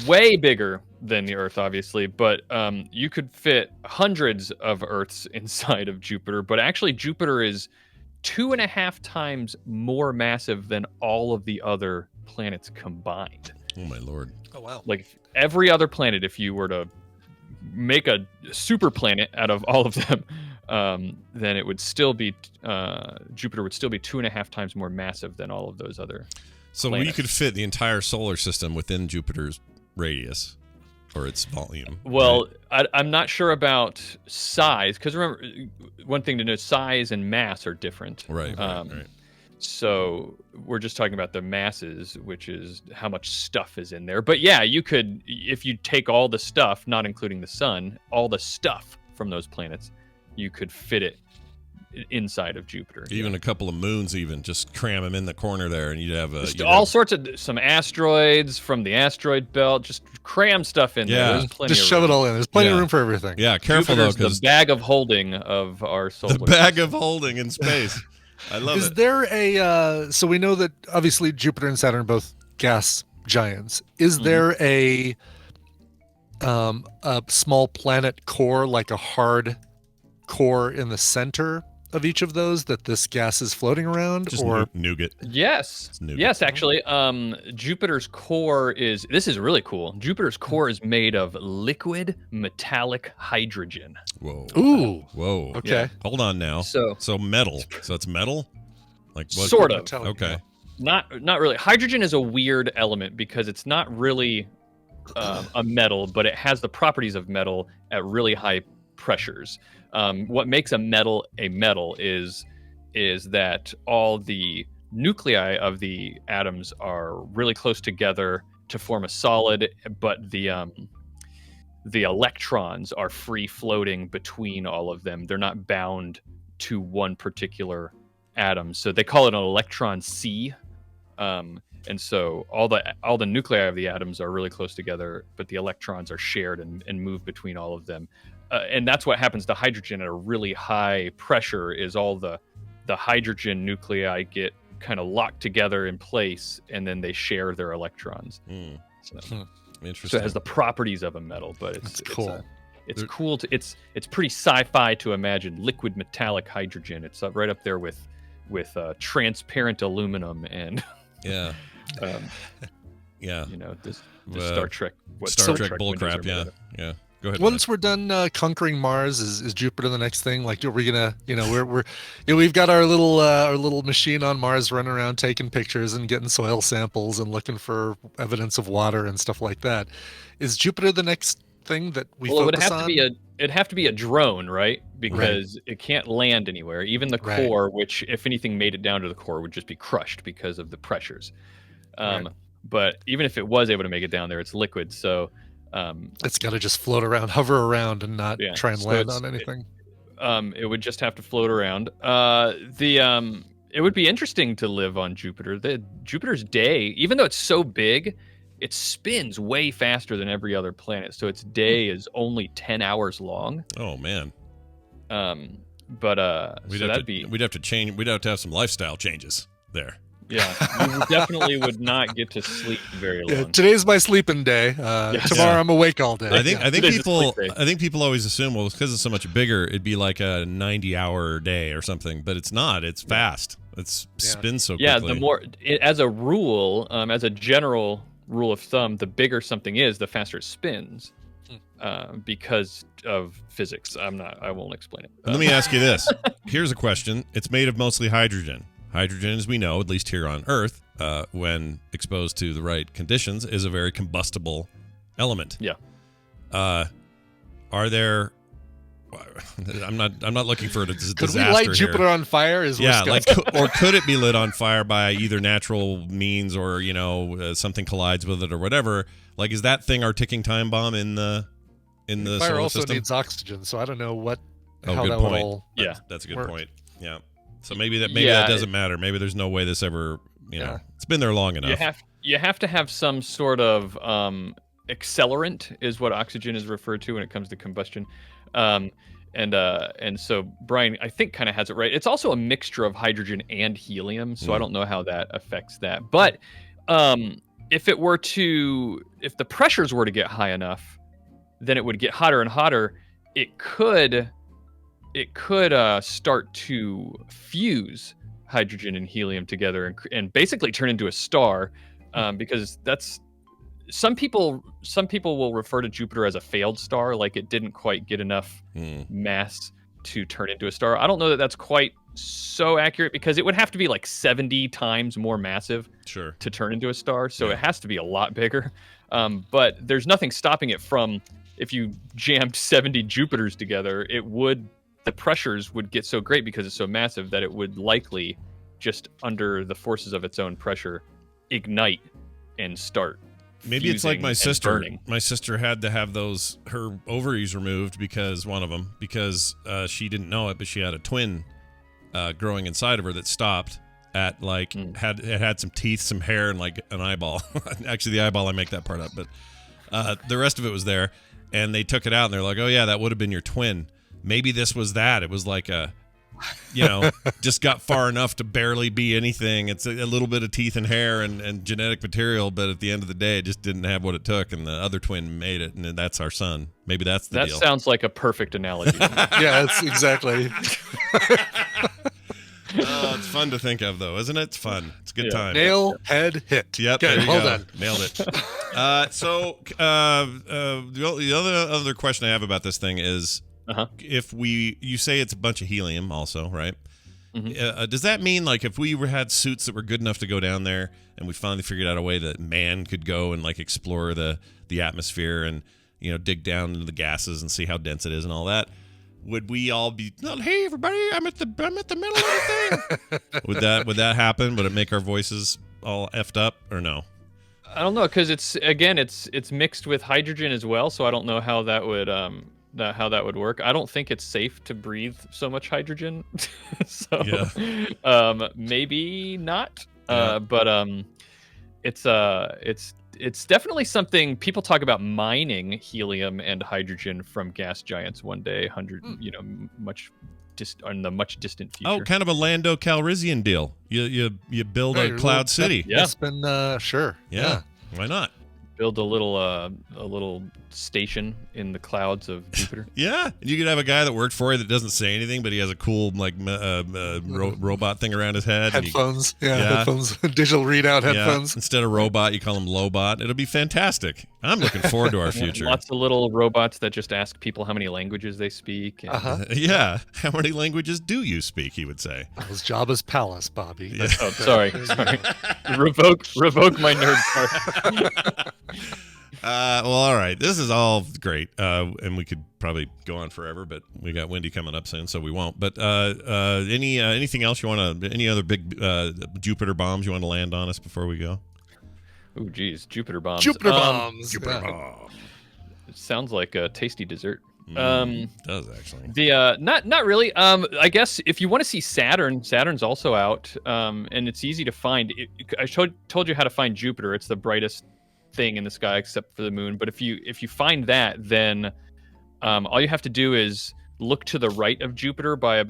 way bigger than the Earth, obviously, but you could fit hundreds of Earths inside of Jupiter. But actually, Jupiter is 2.5 times more massive than all of the other planets combined. Oh my lord! Oh wow! Like every other planet, if you were to make a super planet out of all of them, then it would still be Jupiter would still be 2.5 times more massive than all of those other. So planets. we could fit the entire solar system within Jupiter's radius or its volume. Well, right? I'm not sure about size, because remember, one thing to know, size and mass are different. Right. So we're just talking about the masses, which is how much stuff is in there. But yeah, you could, if you take all the stuff, not including the sun, all the stuff from those planets, you could fit it inside of Jupiter. Even a couple of moons, even just cram them in the corner there, and you'd have sorts of some asteroids from the asteroid belt. Just cram stuff in there. There's plenty just shove it all in. There's plenty of room for everything. Yeah, careful Jupiter's though, because the bag of holding of our solar. The bag of holding in space. I love it. Is there a so we know that obviously Jupiter and Saturn are both gas giants. Is there a small planet core, like a hard core in the center of each of those that this gas is floating around? Just or nougat. Yes. It's nougat. Yes, actually. Jupiter's core this is really cool. Jupiter's core is made of liquid metallic hydrogen. Whoa. Ooh. Whoa. Okay. Yeah. Hold on now. So metal. So it's metal? Like what? Sort of. Metallic, Okay. Not really. Hydrogen is a weird element because it's not really a metal, but it has the properties of metal at really high pressures. What makes a metal is that all the nuclei of the atoms are really close together to form a solid, but the electrons are free floating between all of them. They're not bound to one particular atom, so they call it an electron sea. And so all the nuclei of the atoms are really close together, but the electrons are shared and move between all of them. And that's what happens to hydrogen at a really high pressure. Is all the hydrogen nuclei get kind of locked together in place, and then they share their electrons. Interesting. So it has the properties of a metal, but it's cool. It's cool to it's pretty sci-fi to imagine liquid metallic hydrogen. It's right up there with transparent aluminum and Yeah. Yeah. This Star Trek. Star Trek bullcrap. Yeah. Yeah. Go ahead. Once we're done conquering Mars, is Jupiter the next thing? Like, are we gonna, we've got our little machine on Mars running around taking pictures and getting soil samples and looking for evidence of water and stuff like that. Is Jupiter the next thing that we focus on? It'd have to be a drone, right? Because it can't land anywhere. Even the core, which if anything made it down to the core, would just be crushed because of the pressures. But even if it was able to make it down there, it's liquid, so it's got to just float around, hover around, and not try and land on anything. It would just have to float around. It would be interesting to live on Jupiter. Jupiter's day, even though it's so big, it spins way faster than every other planet. So its day is only 10 hours long. Oh man. We'd have to change. We'd have to have some lifestyle changes there. Yeah, you definitely would not get to sleep very long. Yeah, today's my sleeping day. Tomorrow I'm awake all day. I think people always assume, well, because it's so much bigger, it'd be like a 90-hour day or something, but it's not. It's fast. It spins so quickly. Yeah, the more, as a rule, as a general rule of thumb, the bigger something is, the faster it spins. Because of physics. I won't explain it. Let me ask you this. Here's a question. It's made of mostly hydrogen. Hydrogen, as we know, at least here on Earth, when exposed to the right conditions, is a very combustible element. Yeah. Are there? I'm not looking for a disaster. Could we light Jupiter on fire? Or could it be lit on fire by either natural means or something collides with it or whatever? Like, is that thing our ticking time bomb in the fire solar also system? needs oxygen, so I don't know how good that point. would all. That's a good work. point. Yeah. So maybe that doesn't matter. Maybe there's no way this ever, it's been there long enough. You have to have some sort of accelerant, is what oxygen is referred to when it comes to combustion. And so Brian, I think, kind of has it right. It's also a mixture of hydrogen and helium, so I don't know how that affects that. But if the pressures were to get high enough, then it would get hotter and hotter. It could start to fuse hydrogen and helium together and basically turn into a star, because that's some people will refer to Jupiter as a failed star, like it didn't quite get enough mass to turn into a star. I don't know that that's quite so accurate, because it would have to be like 70 times more massive to turn into a star, so it has to be a lot bigger. But there's nothing stopping it from, if you jammed 70 Jupiters together, the pressures would get so great because it's so massive that it would likely, just under the forces of its own pressure, ignite and start. Maybe it's like my sister. Burning. My sister had to have her ovaries removed because she didn't know it, but she had a twin growing inside of her that stopped at had some teeth, some hair, and like an eyeball. Actually, the eyeball, I make that part up, but the rest of it was there. And they took it out and they're like, oh yeah, that would have been your twin. Maybe this was that. It was like just got far enough to barely be anything. It's a little bit of teeth and hair and genetic material, but at the end of the day, it just didn't have what it took, and the other twin made it, and that's our son. Maybe that's the deal. That sounds like a perfect analogy. Yeah, that's exactly. Oh, it's fun to think of, though, isn't it? It's fun. It's a good time. Nail, head, hit. Yep, okay, there you well go. done. Nailed it. The other question I have about this thing is, if you say it's a bunch of helium also, right? Mm-hmm. Does that mean, like, if we had suits that were good enough to go down there and we finally figured out a way that man could go and, like, explore the atmosphere and, dig down into the gases and see how dense it is and all that, would we all be, hey, everybody, I'm at the middle of the thing? Would that happen? Would it make our voices all effed up or no? I don't know, because it's mixed with hydrogen as well, so I don't know how that would work. I don't think it's safe to breathe so much hydrogen, so maybe not. But it's definitely something people talk about, mining helium and hydrogen from gas giants one day, in the much distant future. Oh, kind of a Lando Calrissian deal. You build a cloud city. Yeah, it's been sure. Yeah, why not? Build a little station in the clouds of Jupiter. Yeah, you could have a guy that worked for you that doesn't say anything, but he has a cool robot thing around his head. Headphones, headphones, digital readout headphones. Yeah. Instead of robot, you call him Lobot. It'll be fantastic. I'm looking forward to our future. Lots of little robots that just ask people how many languages they speak. And, yeah, how many languages do you speak? He would say. That was Jabba's palace, Bobby. Yeah. Oh, sorry. Revoke my nerd card. Well, all right. This is all great, and we could probably go on forever, but we got Wendy coming up soon, so we won't. But anything else you want to? Any other big Jupiter bombs you want to land on us before we go? Oh, geez, Jupiter bombs. Jupiter bombs. Jupiter bombs. It sounds like a tasty dessert. It does actually. Not really. I guess if you want to see Saturn's also out, and it's easy to find. I told you how to find Jupiter. It's the brightest thing in the sky except for the moon. But if you find that, then all you have to do is look to the right of Jupiter by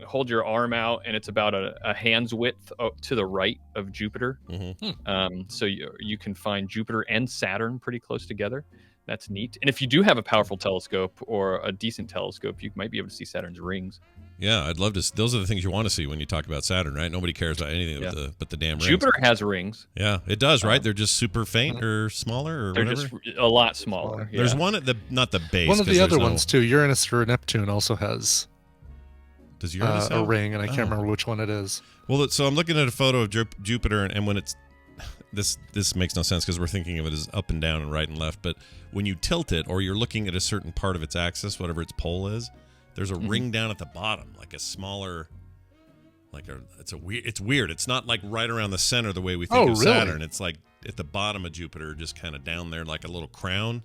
hold your arm out, and it's about a hand's width to the right of Jupiter. Mm-hmm. So you can find Jupiter and Saturn pretty close together. That's neat. And if you do have a powerful telescope or a decent telescope, you might be able to see Saturn's rings. Yeah, I'd love to. Those are the things you want to see when you talk about Saturn, right? Nobody cares about anything but the damn rings. Jupiter has rings. Yeah, it does, right? They're just super faint or smaller or they're whatever. Just a lot smaller. Yeah. There's one at not the base. One of the other ones too. Uranus or Neptune also has. Does Uranus a ring, and I can't remember which one it is. Well, so I'm looking at a photo of Jupiter, and when it's this makes no sense because we're thinking of it as up and down and right and left, but when you tilt it or you're looking at a certain part of its axis, whatever its pole is, there's a ring down at the bottom, like a smaller, it's weird. It's not like right around the center the way we think of Saturn. It's like at the bottom of Jupiter, just kind of down there like a little crown.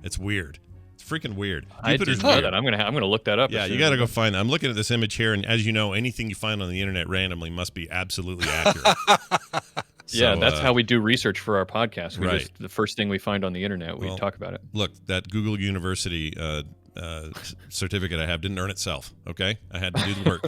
It's weird. It's freaking weird. I didn't know that. I'm gonna look that up. Yeah, you got to go find that. I'm looking at this image here, and as you know, anything you find on the internet randomly must be absolutely accurate. Yeah, that's how we do research for our podcast. Right. The first thing we find on the internet, we talk about it. Look, that Google University certificate I have didn't earn itself, okay? I had to do the work.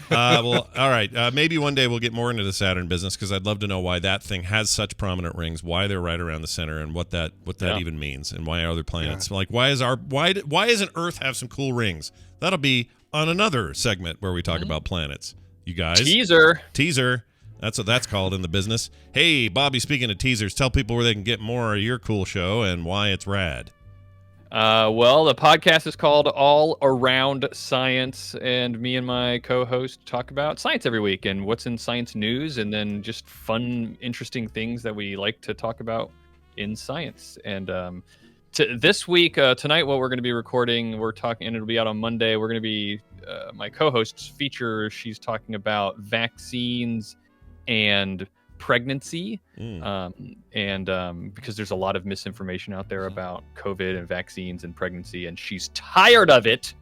Well, all right. Maybe one day we'll get more into the Saturn business because I'd love to know why that thing has such prominent rings, why they're right around the center, and what that even means, and why other planets. Like, why doesn't Earth have some cool rings? That'll be on another segment where we talk about planets. You guys. Teaser. That's what that's called in the business. Hey, Bobby, speaking of teasers, tell people where they can get more of your cool show and why it's rad. Well, the podcast is called All Around Science, and me and my co-host talk about science every week and what's in science news, and then just fun, interesting things that we like to talk about in science. And this week, tonight, what we're going to be recording, we're talking, and it'll be out on Monday. We're going to be my co-host's feature. She's talking about vaccines and pregnancy, because there's a lot of misinformation out there about COVID and vaccines and pregnancy, and she's tired of it.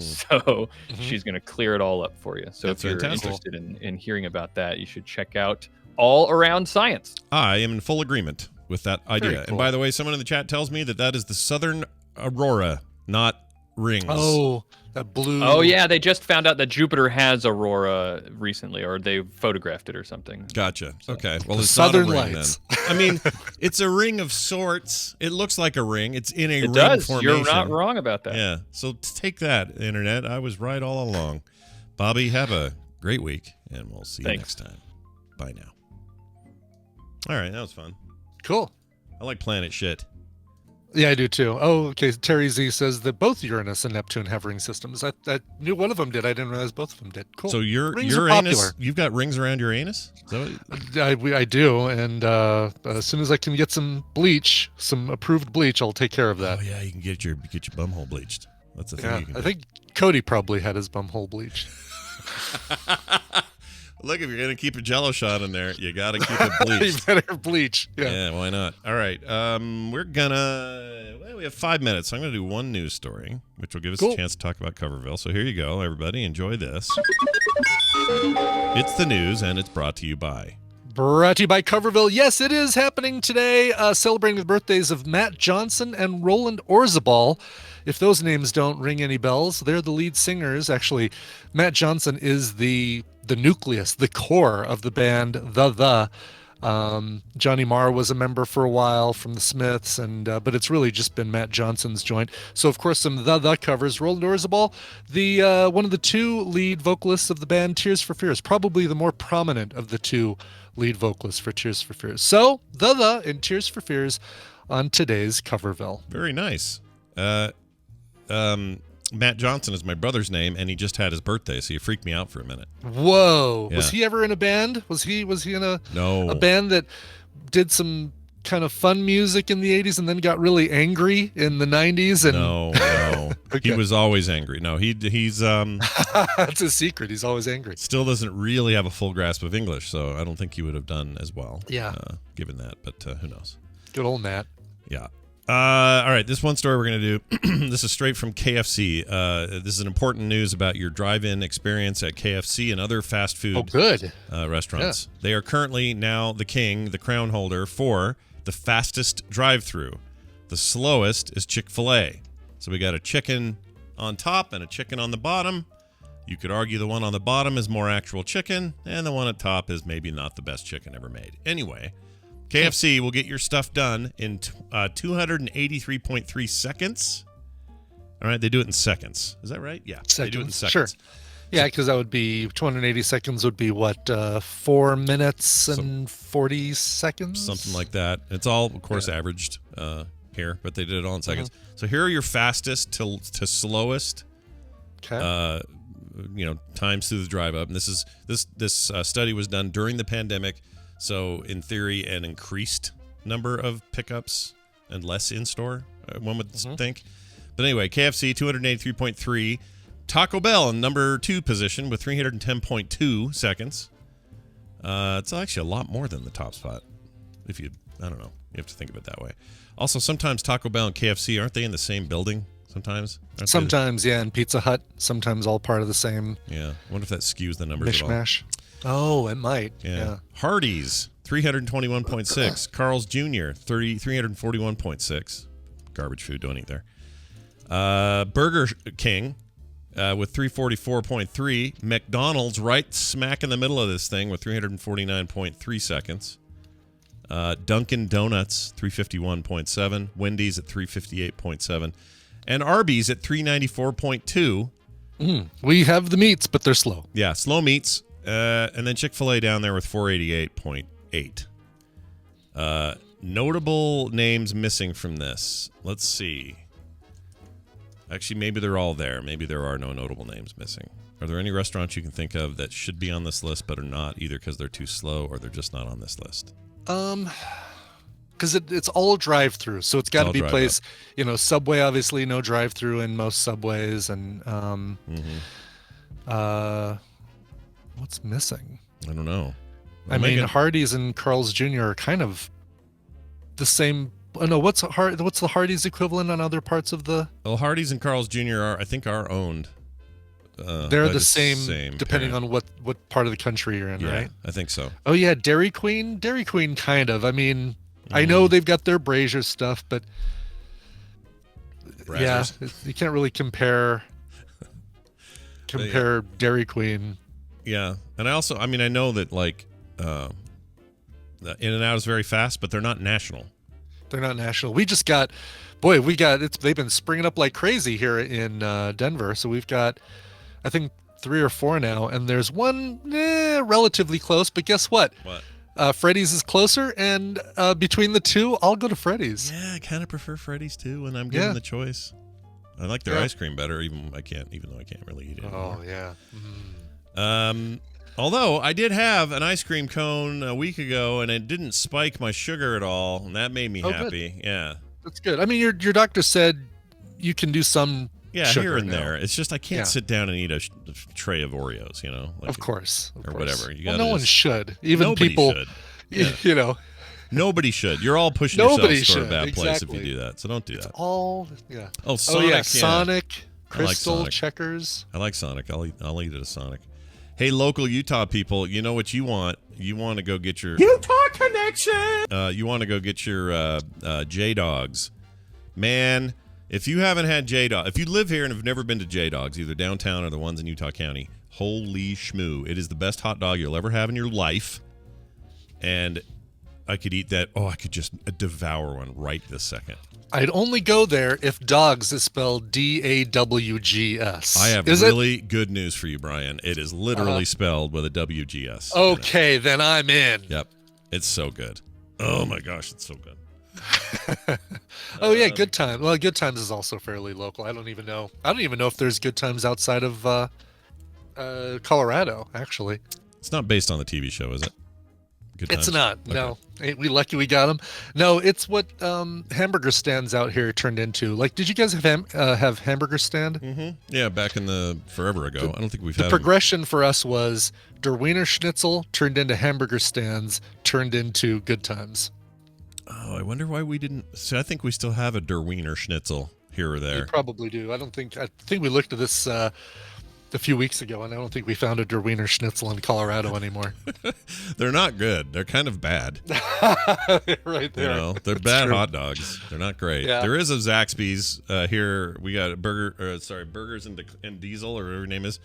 So she's going to clear it all up for you. So if you're interested in hearing about that, you should check out All Around Science. I am in full agreement with that idea. Cool. And by the way, someone in the chat tells me that is the Southern Aurora, not rings. Oh, That blue. Oh yeah, they just found out that Jupiter has aurora recently, or they photographed it or something. Gotcha. Okay. Well, The it's Southern not a ring Lights. then. I mean, it's a ring of sorts. It looks like a ring. It's in a It ring does. formation. You're not wrong about that. Yeah. So take that, Internet. I was right all along. Bobby, have a great week, and we'll see you Thanks. next time. Bye now. All right. That was fun. Cool. I like planet shit. Yeah, I do too. Oh, okay. Terry Z says that both Uranus and Neptune have ring systems. I knew one of them did. I didn't realize both of them did. Cool. So your Rings are Uranus, popular. you've got rings around your anus? Is that what, I do, and as soon as I can get some bleach, some approved bleach, I'll take care of that. oh yeah, you can get your bumhole bleached. That's the thing Yeah, you can I do. think Cody probably had his bumhole bleached. Look, if you're gonna keep a Jell-O shot in there, you gotta keep it You bleached. better bleach. Yeah. Yeah, why not? All right. We have 5 minutes. So I'm going to do one news story, which will give us Cool. a chance to talk about Coverville. So here you go, everybody. Enjoy this. It's the news, and it's brought to you by. Brought to you by Coverville. Yes, it is happening today, celebrating the birthdays of Matt Johnson and Roland Orzabal. If those names don't ring any bells, they're the lead singers. Actually, Matt Johnson is the nucleus, the core of the band The. Johnny Marr was a member for a while from the Smiths, and but it's really just been Matt Johnson's joint. So of course some The covers. Roland Orzabal, the one of the two lead vocalists of the band Tears for Fears, probably the more prominent of the two lead vocalists for Tears for Fears. So The and Tears for Fears on today's Coverville. Very nice. Matt Johnson is my brother's name, and he just had his birthday, so you freaked me out for a minute. Whoa! Yeah. Was he ever in a band? Was he in a No. band that did some kind of fun music in the 80s and then got really angry in the 90s? And No. Okay. He was always angry. No, he's That's a secret. He's always angry. still doesn't really have a full grasp of English, so I don't think he would have done as well. Yeah. Given that, but who knows? Good old Matt. Yeah. All right, this one story we're going to do, this is straight from KFC. This is an important news about your drive-in experience at KFC and other fast food Oh, good. restaurants. They are currently now the crown holder for the fastest drive-through. The slowest is Chick-fil-A. So we got a chicken on top and a chicken on the bottom. You could argue the one on the bottom is more actual chicken, and the one at top is maybe not the best chicken ever made. Anyway, KFC will get your stuff done in 283.3 seconds. All right, they do it in seconds. Is that right? Yeah, they do it in Sure. seconds. Yeah, because that would be 280 seconds would be what, 4 minutes and 40 seconds? Something like that. It's all, of course, averaged here, but they did it all in seconds. So here are your fastest to slowest Okay. times through the drive up. And this study was done during the pandemic. So in theory, an increased number of pickups and less in store, one would think. But anyway, KFC 283.3, Taco Bell in number 2 position with 310.2 seconds. It's actually a lot more than the top spot. I don't know, you have to think of it that way. Also, sometimes Taco Bell and KFC, aren't they in the same building? Sometimes. Aren't they? Sometimes, yeah, and Pizza Hut, sometimes all part of the same Yeah. I wonder if that skews the numbers at all. mishmash. Oh, it might. Yeah. Hardee's 321.6. Carl's Jr. 341.6. Garbage food, don't eat there. Burger King with 344.3. McDonald's right smack in the middle of this thing with 349.3 seconds. Dunkin' Donuts 351.7. Wendy's at 358.7. And Arby's at 394.2. We have the meats, but they're slow. Yeah, slow meats. And then Chick-fil-A down there with 488.8. Notable names missing from this. Let's see. Actually, maybe they're all there. Maybe there are no notable names missing. Are there any restaurants you can think of that should be on this list but are not, either because they're too slow or they're just not on this list? Because it's all drive-through, so it's got to all be drive placed. Subway obviously no drive-through in most subways, and what's missing? I don't know. I mean, Hardee's and Carl's Jr. are kind of the same. Oh no, what's the Hardee's equivalent on other parts of the? Well, Hardee's and Carl's Jr. are owned. They're by the same depending parent. on what part of the country you're in, Yeah, right? I think so. Oh yeah, Dairy Queen kind of. I mean, I know they've got their Brazier stuff, but Brazzers. yeah, you can't really compare compare Dairy Queen. Yeah, and I mean, I know that like In-N-Out is very fast, but they're not national. They're not national. We just got, they've been springing up like crazy here in Denver. So we've got, I think, 3 or 4 now, and there's one relatively close. But guess what? What? Freddy's is closer, and between the two, I'll go to Freddy's. Yeah, I kind of prefer Freddy's too when I'm given the choice. I like their ice cream better, even though I can't really eat it anymore. Oh yeah. Although I did have an ice cream cone a week ago, and it didn't spike my sugar at all, and that made me happy. Good. Yeah, that's good. I mean, your doctor said you can do some sugar here and now. there. It's just I can't sit down and eat a tray of Oreos, like, of course, or whatever. No one should. Even nobody people should. You know. Nobody should. You're all pushing yourselves toward a bad place if you do that. So don't do that. Oh, Sonic. Sonic, Crystal, Sonic. Checkers. I like Sonic. I'll eat it a Sonic. Hey, local Utah people, you know what you want? You want to go get your Utah connection. You want to go get your J-Dogs. Man, if you haven't had J-Dog, if you live here and have never been to J-Dogs, either downtown or the ones in Utah County, holy schmoo. It is the best hot dog you'll ever have in your life. And I could eat that. Oh, I could just devour one right this second. I'd only go there if dogs is spelled DAWGS. I have really good news for you, Brian. It is literally spelled with a WGS. Okay, then I'm in. Yep. It's so good. Oh my gosh, it's so good. Oh yeah, Good Times. Well, Good Times is also fairly local. I don't even know if there's Good Times outside of Colorado, actually. It's not based on the TV show, is it? It's not. Okay. No. Ain't we lucky we got them? No, it's what hamburger stands out here turned into. Like, did you guys have hamburger stand? Mm-hmm. Yeah, back in the forever ago. I don't think we've had the progression for us was Der Wiener Schnitzel turned into hamburger stands, turned into Good Times. Oh, I wonder why we didn't. So I think we still have a Der Wiener Schnitzel here or there. We probably do. I think we looked at this a few weeks ago, and I don't think we found a Der Wiener Schnitzel in Colorado anymore. They're not good. They're kind of bad. Right there. They're bad hot dogs. They're not great. Yeah. There is a Zaxby's here. We got a Burgers and Diesel, or whatever her name is.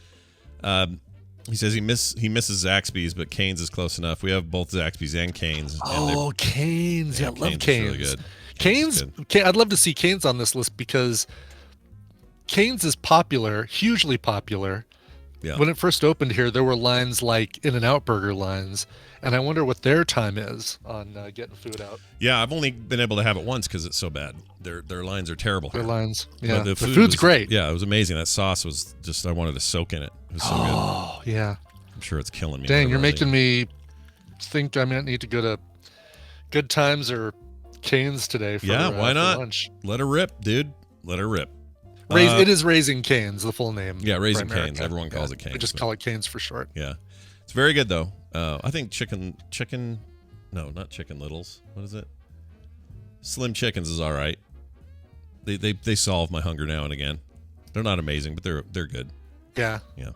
He says he misses Zaxby's, but Cane's is close enough. We have both Zaxby's and Cane's. Oh, Cane's. Yeah, I love Cane's. Really good. Cane's. I'd love to see Cane's on this list because Cane's is popular, hugely popular. Yeah. When it first opened here, there were lines like In-N-Out burger lines, and I wonder what their time is on getting food out. Yeah, I've only been able to have it once because it's so bad. Their lines are terrible. Their lines, yeah. The food's great. Yeah, it was amazing. That sauce was just, I wanted to soak in it. It was so good. Oh, yeah. I'm sure it's killing me. Dang, you're making me think I might need to go to Good Times or Cane's today for why not? lunch. Let her rip, dude. Let her rip. It is Raising Cane's, the full name. Yeah, Raising Cane's. Everyone calls it Cane's. We just call it Cane's for short. Yeah. It's very good, though. I think no, not Chicken Littles. What is it? Slim Chickens is all right. They solve my hunger now and again. They're not amazing, but they're good. Yeah. Yeah.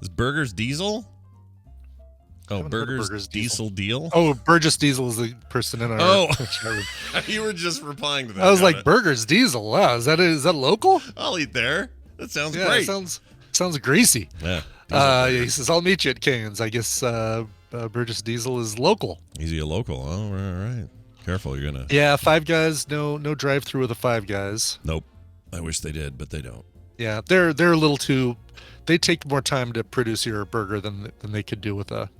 Is Burgers Diesel? Oh, Burgers Diesel Deal? Oh, Burgess Diesel is the person in our... Oh, you were just replying to that. I was like, Burgers Diesel. Wow, is that local? I'll eat there. That sounds great. Sounds greasy. Yeah. He says, I'll meet you at Cane's. I guess Burgess Diesel is local. Is he a local? Oh, right. Careful, you're gonna... Yeah, Five Guys, no drive-through with the Five Guys. Nope. I wish they did, but they don't. Yeah, they're a little too... They take more time to produce your burger than they could do with a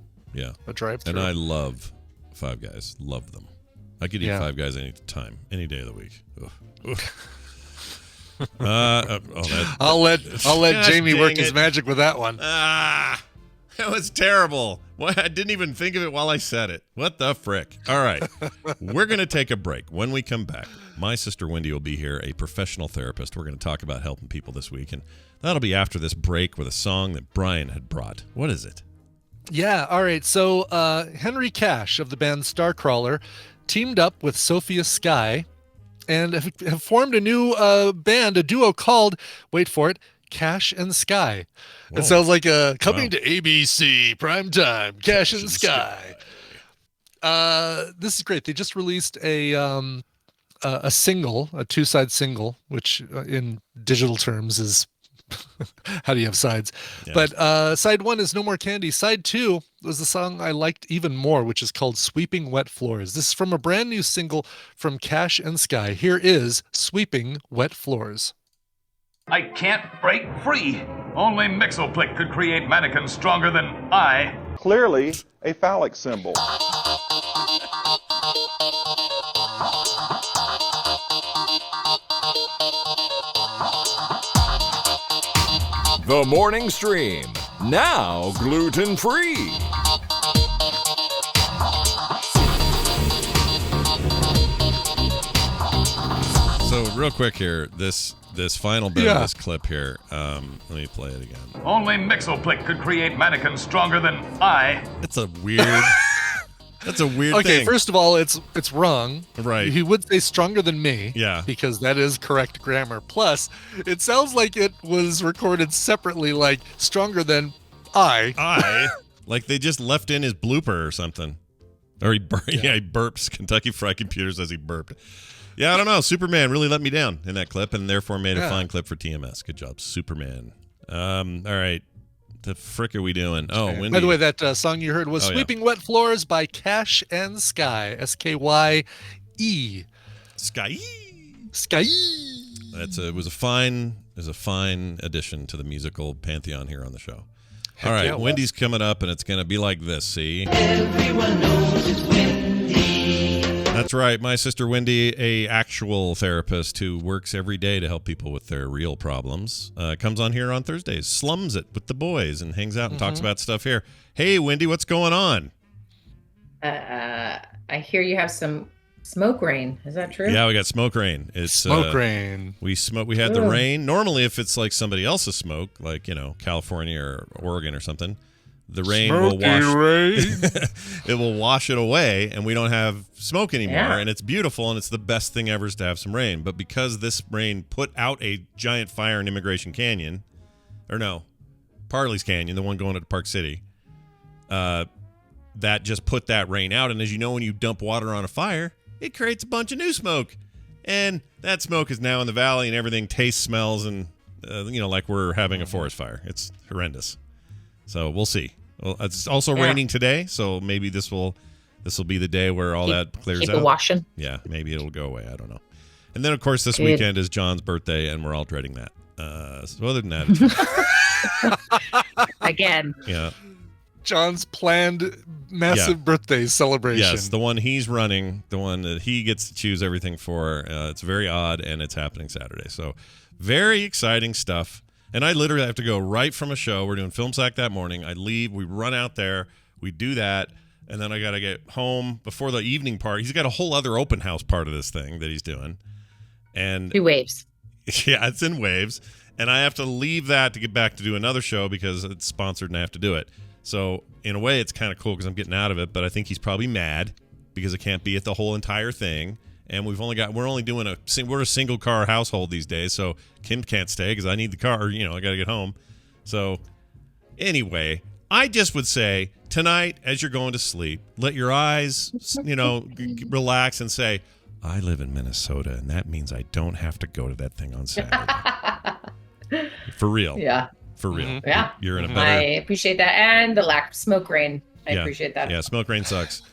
drive-through. And I love Five Guys. Love them. I could eat Five Guys any time, any day of the week. I'll let Jamie work his magic with that one. That was terrible. I didn't even think of it while I said it. What the frick? All right. We're going to take a break. When we come back, my sister Wendy will be here, a professional therapist. We're going to talk about helping people this week, and that'll be after this break with a song that Brian had brought. What is it? Yeah, all right. So Henry Cash of the band Starcrawler teamed up with Sophia Sky and have formed a new band, a duo called, wait for it, Cash and Sky. Whoa. It sounds like coming to ABC primetime, Cash and Sky. This is great. They just released a single, a 2-side single, which in digital terms is how do you have sides? Yeah. But side 1 is No More Candy. Side 2 was the song I liked even more, which is called Sweeping Wet Floors. This is from a brand new single from Cash and Sky. Here is Sweeping Wet Floors. I can't break free. Only Mixoplick could create mannequins stronger than I. Clearly a phallic symbol. The morning stream, now gluten-free. So real quick here, this final bit of this clip here. Let me play it again. Only Mixoplick could create mannequins stronger than I. That's a weird. That's a weird thing. Okay, first of all, it's wrong. Right. He would say stronger than me. Yeah. Because that is correct grammar. Plus, it sounds like it was recorded separately, like stronger than I. Like they just left in his blooper or something. Or he burps. Kentucky Fried Computer says he burped. Yeah, I don't know. Superman really let me down in that clip and therefore made a fine clip for TMS. Good job, Superman. All right. The frick are we doing? Oh, Wendy. By the way, that song you heard was Sweeping Wet Floors by Cash and Sky. Skye. Sky. Sky. It was a fine addition to the musical pantheon here on the show. All right, yeah, Wendy's coming up, and it's going to be like this, see? Everyone knows it's Wendy. That's right. My sister Wendy, a actual therapist who works every day to help people with their real problems, comes on here on Thursdays, slums it with the boys, and hangs out and talks about stuff here. Hey, Wendy, what's going on? I hear you have some smoke rain. Is that true? Yeah, we got smoke rain. It's smoke rain. We had the rain. Normally, if it's like somebody else's smoke, like California or Oregon or something, the rain will wash. It will wash it away, and we don't have smoke anymore. Yeah. And it's beautiful, and it's the best thing ever is to have some rain. But because this rain put out a giant fire in Immigration Canyon, or no, Parley's Canyon, the one going to Park City, that just put that rain out. And as you know, when you dump water on a fire, it creates a bunch of new smoke. And that smoke is now in the valley, and everything tastes, smells, and, like we're having a forest fire. It's horrendous. So we'll see. Well, it's also raining today, so maybe this will be the day where all that clears keep out. it washing. Yeah, maybe it'll go away. I don't know. And then, of course, this weekend is John's birthday, and we're all dreading that. So other than that, Again. Yeah. John's planned massive birthday celebration. Yes, the one he's running, the one that he gets to choose everything for. It's very odd, and it's happening Saturday. So very exciting stuff. And I literally have to go right from a show. We're doing Film Sack that morning. I leave. We run out there. We do that. And then I got to get home before the evening part. He's got a whole other open house part of this thing that he's doing. And 2 waves. Yeah, it's in waves. And I have to leave that to get back to do another show because it's sponsored and I have to do it. So in a way, it's kind of cool because I'm getting out of it. But I think he's probably mad because it can't be at the whole entire thing. And we're only doing we're a single car household these days. So Kim can't stay because I need the car. I got to get home. So anyway, I just would say tonight, as you're going to sleep, let your eyes, relax and say, I live in Minnesota, and that means I don't have to go to that thing on Saturday. For real. Yeah. For real. Mm-hmm. Yeah. You're in a better. I appreciate that. And the lack of smoke rain. I appreciate that. Yeah, smoke rain sucks.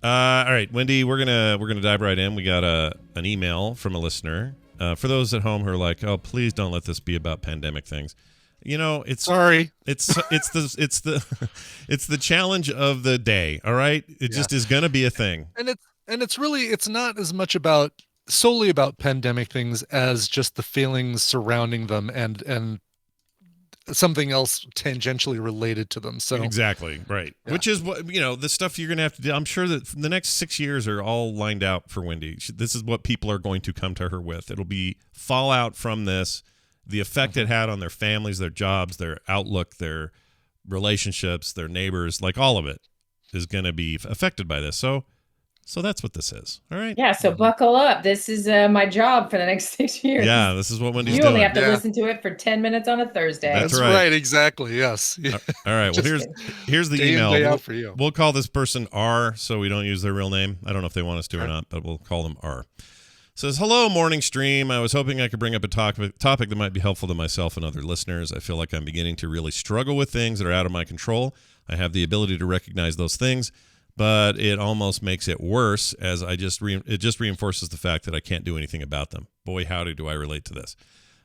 All right, Wendy, we're gonna dive right in. We got an email from a listener. For those at home who are like, oh, please don't let this be about pandemic things. It's sorry. It's the challenge of the day. All right, it just is gonna be a thing. And it's not as much solely about pandemic things as just the feelings surrounding them and something else tangentially related to them. So exactly right, which is what the stuff you're gonna have to do. I'm sure that the next 6 years are all lined out for Wendy. This is what people are going to come to her with. It'll be fallout from this, the effect it had on their families, their jobs, their outlook, their relationships, their neighbors. Like all of it is going to be affected by this. So that's what this is. All right. Yeah. So buckle up. This is my job for the next 6 years. Yeah. This is what Wendy's doing. You only have to listen to it for 10 minutes on a Thursday. That's right. Exactly. Yes. All right. Well, here's the email. Day out for you. We'll call this person R so we don't use their real name. I don't know if they want us to or not, but we'll call them R. Says, hello, morning stream. I was hoping I could bring up a topic that might be helpful to myself and other listeners. I feel like I'm beginning to really struggle with things that are out of my control. I have the ability to recognize those things, but it almost makes it worse as it just reinforces the fact that I can't do anything about them. Boy, howdy, do I relate to this.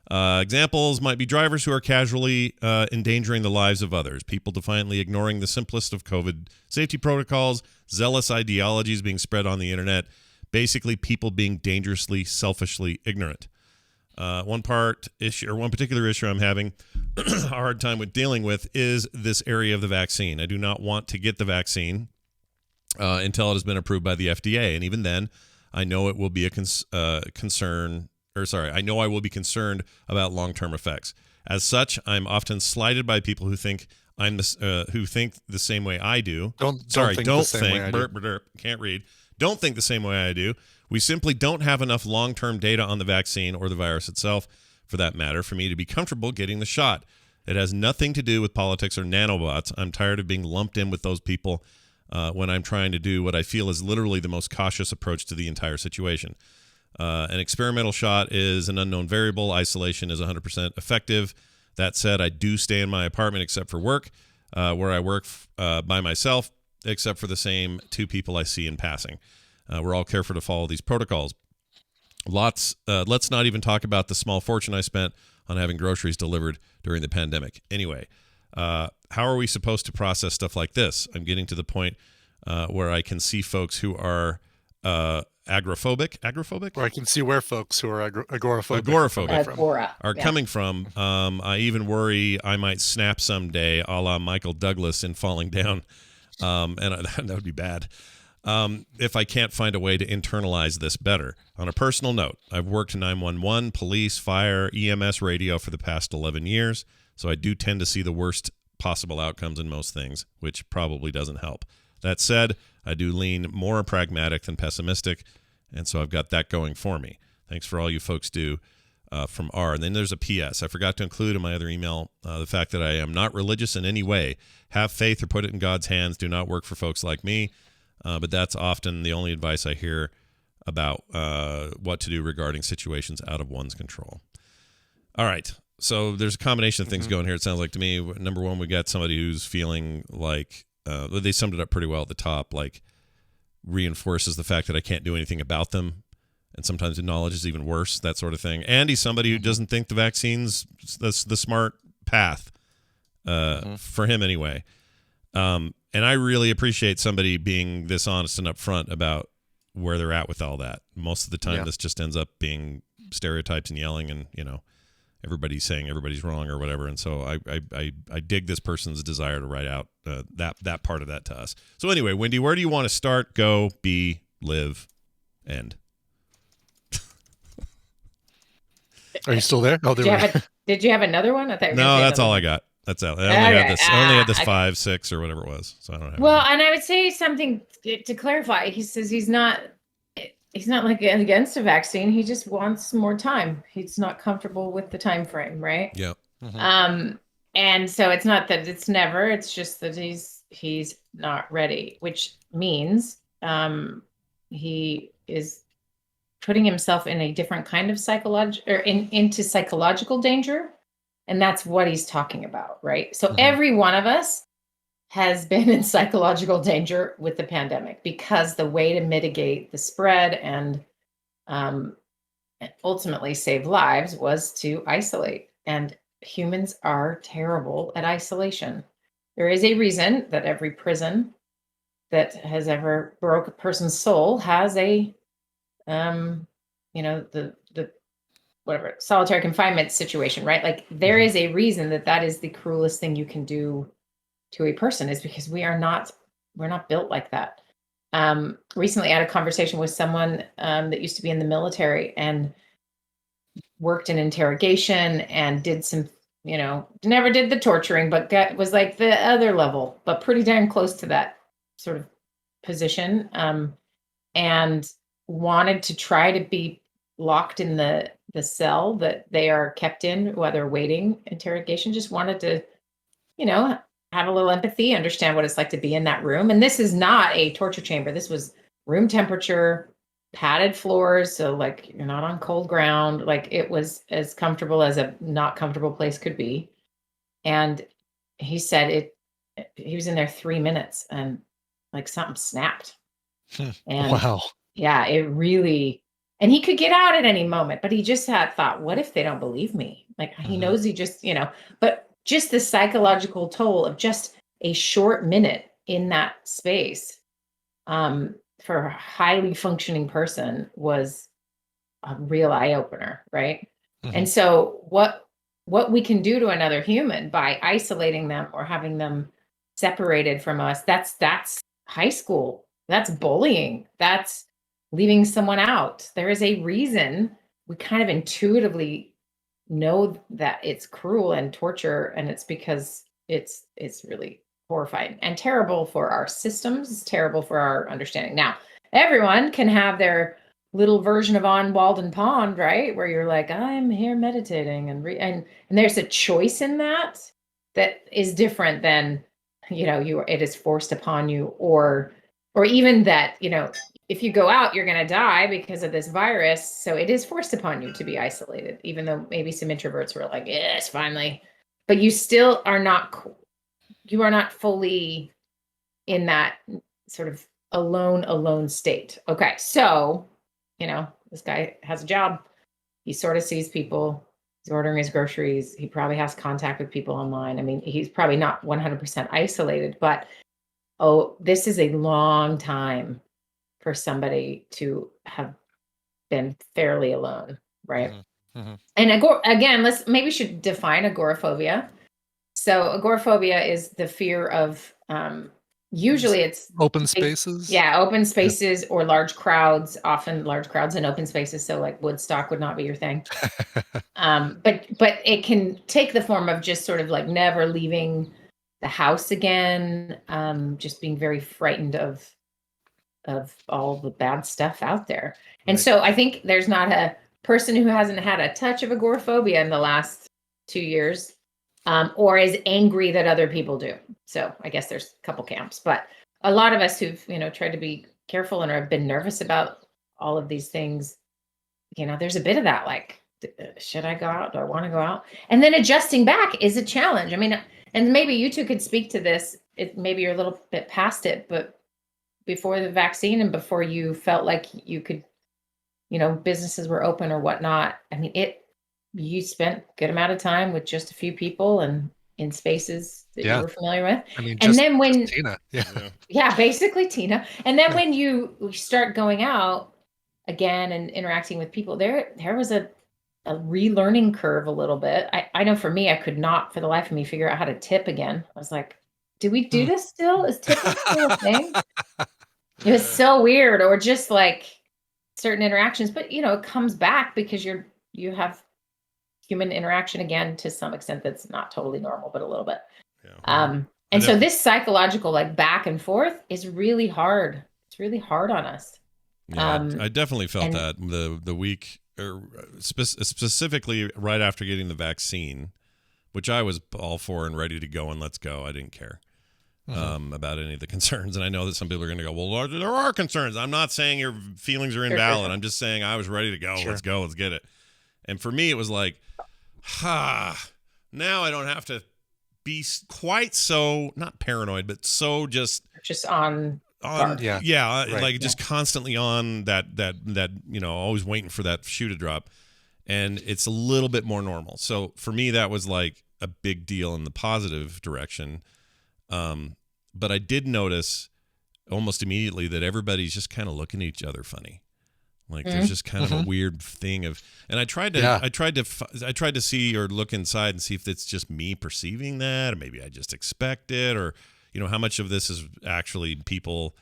Examples might be drivers who are casually endangering the lives of others, people defiantly ignoring the simplest of COVID safety protocols, zealous ideologies being spread on the internet, basically people being dangerously, selfishly ignorant. One particular issue I'm having a hard time with dealing with is this area of the vaccine. I do not want to get the vaccine until it has been approved by the FDA, and even then, I know it will be I know I will be concerned about long-term effects. As such, I'm often slighted by people who think who think the same way I do. Don't think. Can't read. Don't think the same way I do. We simply don't have enough long-term data on the vaccine or the virus itself, for that matter, for me to be comfortable getting the shot. It has nothing to do with politics or nanobots. I'm tired of being lumped in with those people when I'm trying to do what I feel is literally the most cautious approach to the entire situation. An experimental shot is an unknown variable. Isolation is 100% effective. That said, I do stay in my apartment except for work, where I work by myself, except for the same two people I see in passing. We're all careful to follow these protocols. Let's not even talk about the small fortune I spent on having groceries delivered during the pandemic. Anyway, how are we supposed to process stuff like this? I'm getting to the point where I can see folks who are agoraphobic? Or I can see where folks who are agoraphobic are coming from. I even worry I might snap someday, a la Michael Douglas in Falling Down. And that would be bad. If I can't find a way to internalize this better. On a personal note, I've worked 911, police, fire, EMS radio for the past 11 years, so I do tend to see the worst possible outcomes in most things, which probably doesn't help. That said, I do lean more pragmatic than pessimistic, and so I've got that going for me. Thanks for all you folks do. From R. And then there's a PS. I forgot to include in my other email the fact that I am not religious in any way. Have faith or put it in God's hands. Do not work for folks like me. But that's often the only advice I hear about what to do regarding situations out of one's control. All right. So there's a combination of things going here, it sounds like to me. Number one, we got somebody who's feeling like they summed it up pretty well at the top, like reinforces the fact that I can't do anything about them. And sometimes the knowledge is even worse, that sort of thing. And he's somebody who doesn't think the vaccine's the smart path for him anyway. And I really appreciate somebody being this honest and upfront about where they're at with all that. Most of the time, this just ends up being stereotypes and yelling and, everybody's saying everybody's wrong or whatever. And so I dig this person's desire to write out that part of that to us. So anyway, Wendy, where do you want to start, go, be, live, end? Are you still there? Oh, did you have another one? I thought no, that's all I got. That's all. I only had this 5, 6, or whatever it was. So I don't have. Well, and I would say something to clarify. He says he's not like against a vaccine. He just wants more time. He's not comfortable with the time frame, right? Yeah. And so it's not that it's never. It's just that he's not ready, which means he is putting himself in a different kind of into psychological danger. And that's what he's talking about, right? So every one of us has been in psychological danger with the pandemic because the way to mitigate the spread and ultimately save lives was to isolate. And humans are terrible at isolation. There is a reason that every prison that has ever broke a person's soul has a the whatever solitary confinement situation, right? Like there is a reason that is the cruelest thing you can do to a person, is because we're not built like that. Recently I had a conversation with someone that used to be in the military and worked in interrogation and did some, never did the torturing, but was like the other level, but pretty damn close to that sort of position. And wanted to try to be locked in the cell that they are kept in while they're waiting interrogation. Just wanted to, have a little empathy, understand what it's like to be in that room. And this is not a torture chamber. This was room temperature, padded floors, so like you're not on cold ground. Like it was as comfortable as a not comfortable place could be. And he said he was in there 3 minutes and like something snapped. And Wow. yeah, it really, and he could get out at any moment, but he just had thought, what if they don't believe me? Like he knows he just, but just the psychological toll of just a short minute in that space, for a highly functioning person was a real eye opener, right? And so what we can do to another human by isolating them or having them separated from us, that's high school. That's bullying. That's leaving someone out. There is a reason we kind of intuitively know that it's cruel and torture, and it's because it's really horrifying and terrible for our systems. It's terrible for our understanding. Now, everyone can have their little version of On Walden Pond, right? Where you're like, I'm here meditating and there's a choice in that is different than, it is forced upon you, or even that, if you go out, you're going to die because of this virus. So it is forced upon you to be isolated, even though maybe some introverts were like, yes, finally, but you still are not, you are not fully in that sort of alone state. Okay. So, this guy has a job. He sort of sees people. He's ordering his groceries. He probably has contact with people online. I mean, he's probably not 100% isolated, but this is a long time for somebody to have been fairly alone, right? And again, we should define agoraphobia. So agoraphobia is the fear of, usually it's open spaces. Yeah, open spaces or large crowds, often large crowds in open spaces. So like Woodstock would not be your thing. But it can take the form of just sort of like never leaving the house again, just being very frightened of all the bad stuff out there. And so I think there's not a person who hasn't had a touch of agoraphobia in the last 2 years, or is angry that other people do. So I guess there's a couple camps, but a lot of us who've, tried to be careful and have been nervous about all of these things, there's a bit of that, like, should I go out? Do I want to go out? And then adjusting back is a challenge. I mean, and maybe you two could speak to this. Maybe you're a little bit past it, but before the vaccine and before you felt like you could, businesses were open or whatnot. I mean, you spent a good amount of time with just a few people and in spaces that you were familiar with. I mean, and then when Tina, basically Tina. And then when you start going out again and interacting with people, there was a relearning curve a little bit. I know for me, I could not for the life of me figure out how to tip again. I was like, do we do this still? Is tipping still a thing? It was so weird. Or just like certain interactions, but it comes back because you have human interaction again to some extent that's not totally normal, but a little bit. And so this psychological like back and forth is really hard. It's really hard on us. Yeah, I definitely felt that the week, or specifically right after getting the vaccine, which I was all for and ready to go and let's go. I didn't care about any of the concerns. And I know that some people are going to go, well, there are concerns. I'm not saying your feelings are invalid. Sure. I'm just saying I was ready to go. Sure. Let's go. Let's get it. And for me, it was like, now I don't have to be quite so, not paranoid, but so just on guard. Just constantly on that always waiting for that shoe to drop. And it's a little bit more normal. So for me, that was like a big deal in the positive direction. But I did notice almost immediately that everybody's just kind of looking at each other funny. Like there's just kind of a weird thing of, and I tried to see or look inside and see if it's just me perceiving that, or maybe I just expect it, or, how much of this is actually people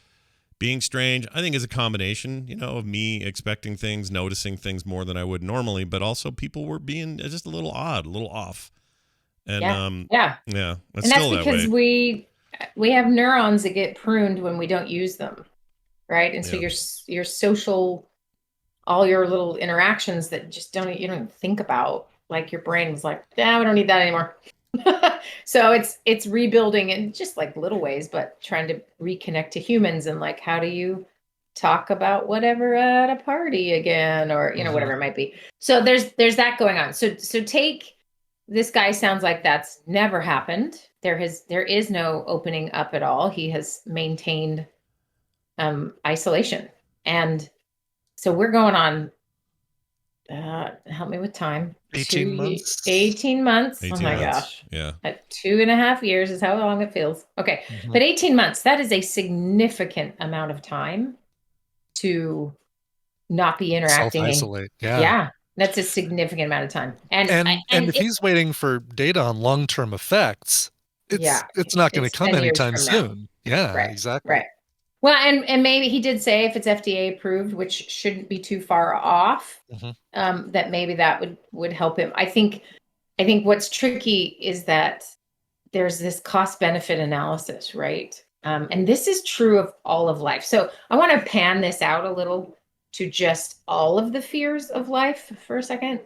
being strange. I think it's a combination, of me expecting things, noticing things more than I would normally, but also people were being just a little odd, a little off. And and that's that's because we have neurons that get pruned when we don't use them, right? And so your social, all your little interactions that just you don't think about, like your brain was like, we don't need that anymore. So it's rebuilding in just like little ways, but trying to reconnect to humans and like, how do you talk about whatever at a party again, or whatever it might be. So there's that going on. So take this guy, sounds like that's never happened. There is no opening up at all. He has maintained isolation. And so we're going on, help me with time. 18 months. 18 months. 18 oh my months. gosh. Yeah. At 2.5 years is how long it feels. Okay. But 18 months, that is a significant amount of time to not be interacting. Self-isolate. Yeah. That's a significant amount of time. And if he's waiting for data on long-term effects, it's not going to come 10 years anytime from soon. Yeah, Right, exactly. Right. Well, and maybe he did say if it's FDA approved, which shouldn't be too far off, that maybe that would help him. I think what's tricky is that there's this cost benefit analysis, right? And this is true of all of life. So I want to pan this out a little to just all of the fears of life for a second,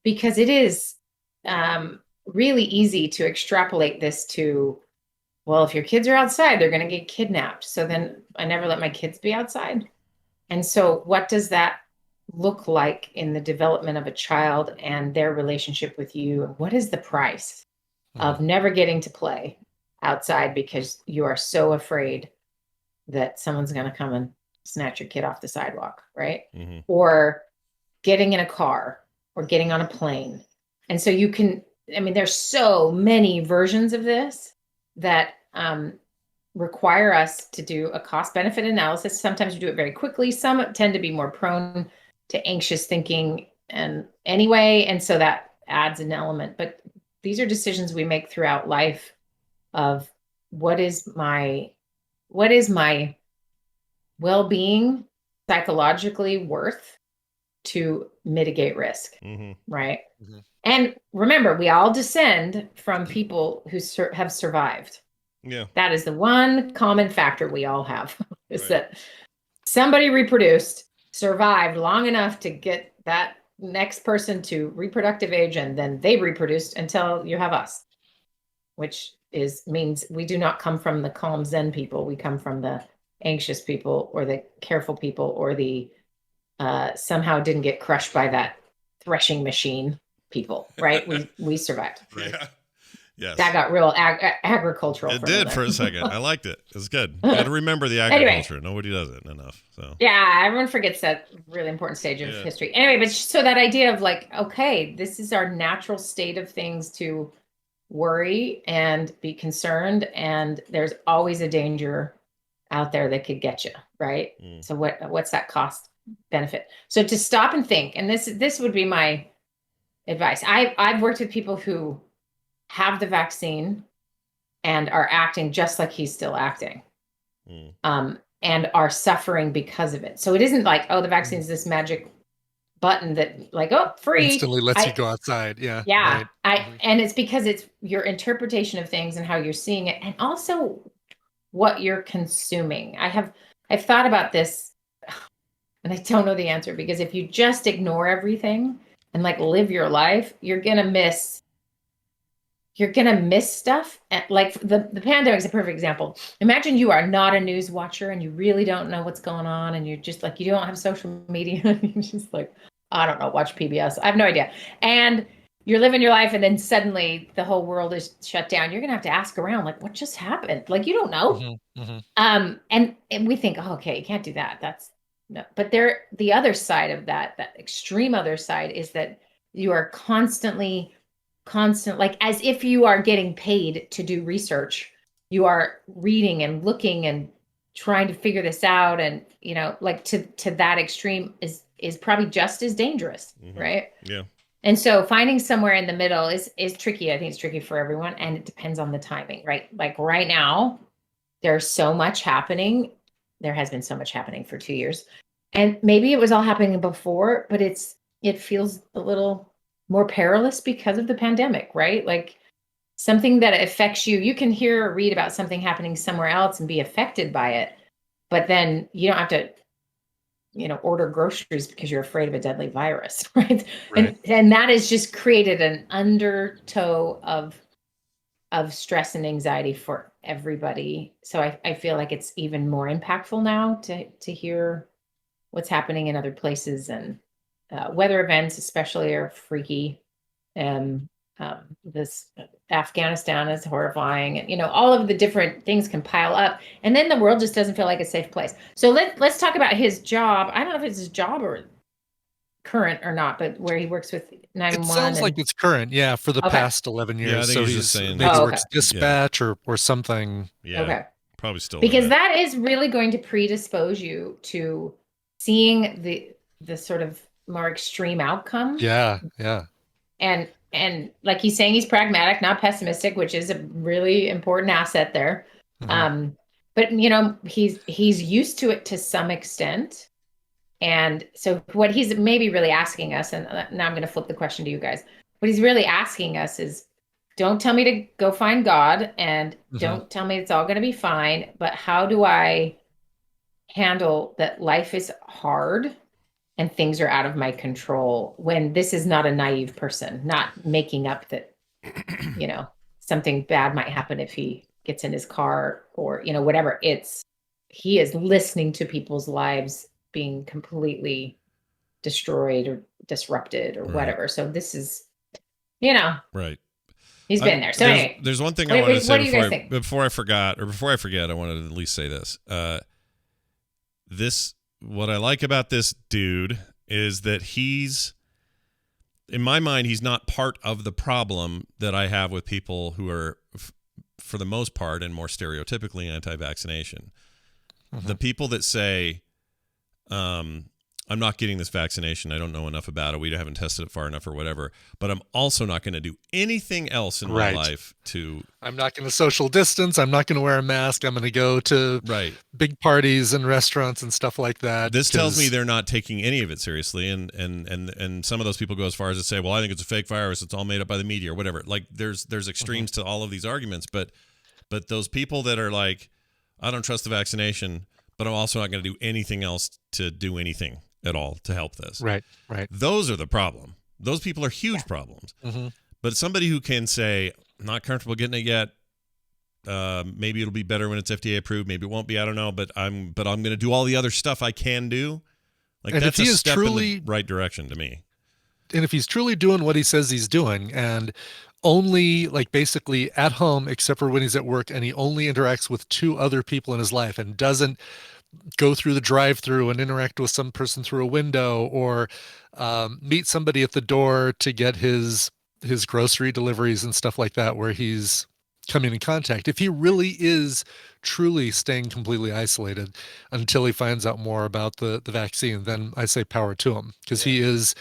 because it is really easy to extrapolate this to, well, if your kids are outside, they're going to get kidnapped. So then I never let my kids be outside. And so what does that look like in the development of a child and their relationship with you? What is the price of never getting to play outside because you are so afraid that someone's going to come and snatch your kid off the sidewalk, right? Or getting in a car or getting on a plane. And so there's so many versions of this that require us to do a cost benefit analysis. Sometimes we do it very quickly. Some tend to be more prone to anxious thinking and so that adds an element. But these are decisions we make throughout life of what is my well-being psychologically worth to mitigate risk, right? And remember, we all descend from people who have survived. Yeah. That is the one common factor we all have, is that somebody reproduced, survived long enough to get that next person to reproductive age, and then they reproduced until you have us, which means we do not come from the calm Zen people. We come from the anxious people, or the careful people, or the somehow didn't get crushed by that threshing machine people, right? We survived. Yeah. Yes. That got real agricultural. It did for a second. I liked it. It was good. Got to remember the agriculture. Nobody does it enough. So yeah, everyone forgets that really important stage of history. Anyway, but so that idea of like, okay, this is our natural state of things to worry and be concerned, and there's always a danger out there that could get you, right? So what's that cost benefit? So to stop and think, and this would be my advice. I've worked with people who have the vaccine and are acting just like he's still acting, and are suffering because of it. So it isn't like, oh, the vaccine is this magic button that like, oh, free. Instantly lets you go outside. Yeah. Yeah. Right. And it's because it's your interpretation of things and how you're seeing it, and also what you're consuming. I've thought about this, and I don't know the answer, because if you just ignore everything and like live your life, you're gonna miss stuff. And like the pandemic is a perfect example. Imagine you are not a news watcher and you really don't know what's going on, and you're just like, you don't have social media. You're just like, I don't know, watch PBS. I have no idea. And you're living your life, and then suddenly the whole world is shut down. You're gonna have to ask around, like, what just happened? Like, you don't know. And we think, oh, okay, you can't do that. That's no. But the other side of that extreme other side, is that you are constant, like as if you are getting paid to do research. You are reading and looking and trying to figure this out, and like to that extreme is probably just as dangerous, right? Yeah. And so finding somewhere in the middle is tricky. I think it's tricky for everyone, and it depends on the timing, right? Like right now, there's so much happening. There has been so much happening for 2 years, and maybe it was all happening before, but it feels a little more perilous because of the pandemic, right? Like something that affects you. You can hear or read about something happening somewhere else and be affected by it, but then you don't have to, order groceries because you're afraid of a deadly virus, right? And that has just created an undertow of of stress and anxiety for everybody. So I feel like it's even more impactful now to hear what's happening in other places, and weather events especially are freaky. And this Afghanistan is horrifying, and all of the different things can pile up, and then the world just doesn't feel like a safe place. So let's talk about his job. I don't know if it's his job or current or not, but where he works with 911. It sounds like it's current, for the past 11 years. Yeah, I think so he's he's just saying maybe that. works dispatch or something. Yeah. Okay. Probably still. Because that is really going to predispose you to seeing the sort of more extreme outcome. Yeah. And like he's saying, he's pragmatic, not pessimistic, which is a really important asset there. Mm-hmm. But he's used to it to some extent. And so what he's maybe really asking us, and now I'm going to flip the question to you guys. What he's really asking us is, don't tell me to go find God, and don't tell me it's all going to be fine, but how do I handle that life is hard and things are out of my control, when this is not a naive person, not making up that, something bad might happen if he gets in his car or, whatever. He is listening to people's lives being completely destroyed or disrupted or whatever. So this is, right. He's been there. So anyway, there's one thing I wanted to say before I forget, I wanted to at least say this. What I like about this dude is that in my mind, he's not part of the problem that I have with people who are, for the most part, and more stereotypically anti-vaccination. The people that say, I'm not getting this vaccination, I don't know enough about it, we haven't tested it far enough or whatever, but I'm also not going to do anything else in my life I'm not going to social distance, I'm not going to wear a mask, I'm going to go to big parties and restaurants and stuff like that. This tells me they're not taking any of it seriously, and some of those people go as far as to say, well, I think it's a fake virus, it's all made up by the media or whatever. Like there's extremes to all of these arguments, but those people that are like, I don't trust the vaccination, but I'm also not going to do anything else to do anything at all to help this. Right. Those are the problem. Those people are huge problems. But somebody who can say, I'm not comfortable getting it yet, maybe it'll be better when it's FDA approved, maybe it won't be, I don't know, but I'm going to do all the other stuff I can do. Like, and that's a step in the right direction to me. And if he's truly doing what he says he's doing, and only like basically at home, except for when he's at work, and he only interacts with 2 other people in his life and doesn't go through the drive-thru and interact with some person through a window, or meet somebody at the door to get his grocery deliveries and stuff like that, where he's coming in contact. If he really is truly staying completely isolated until he finds out more about the vaccine, then I say power to him, because he's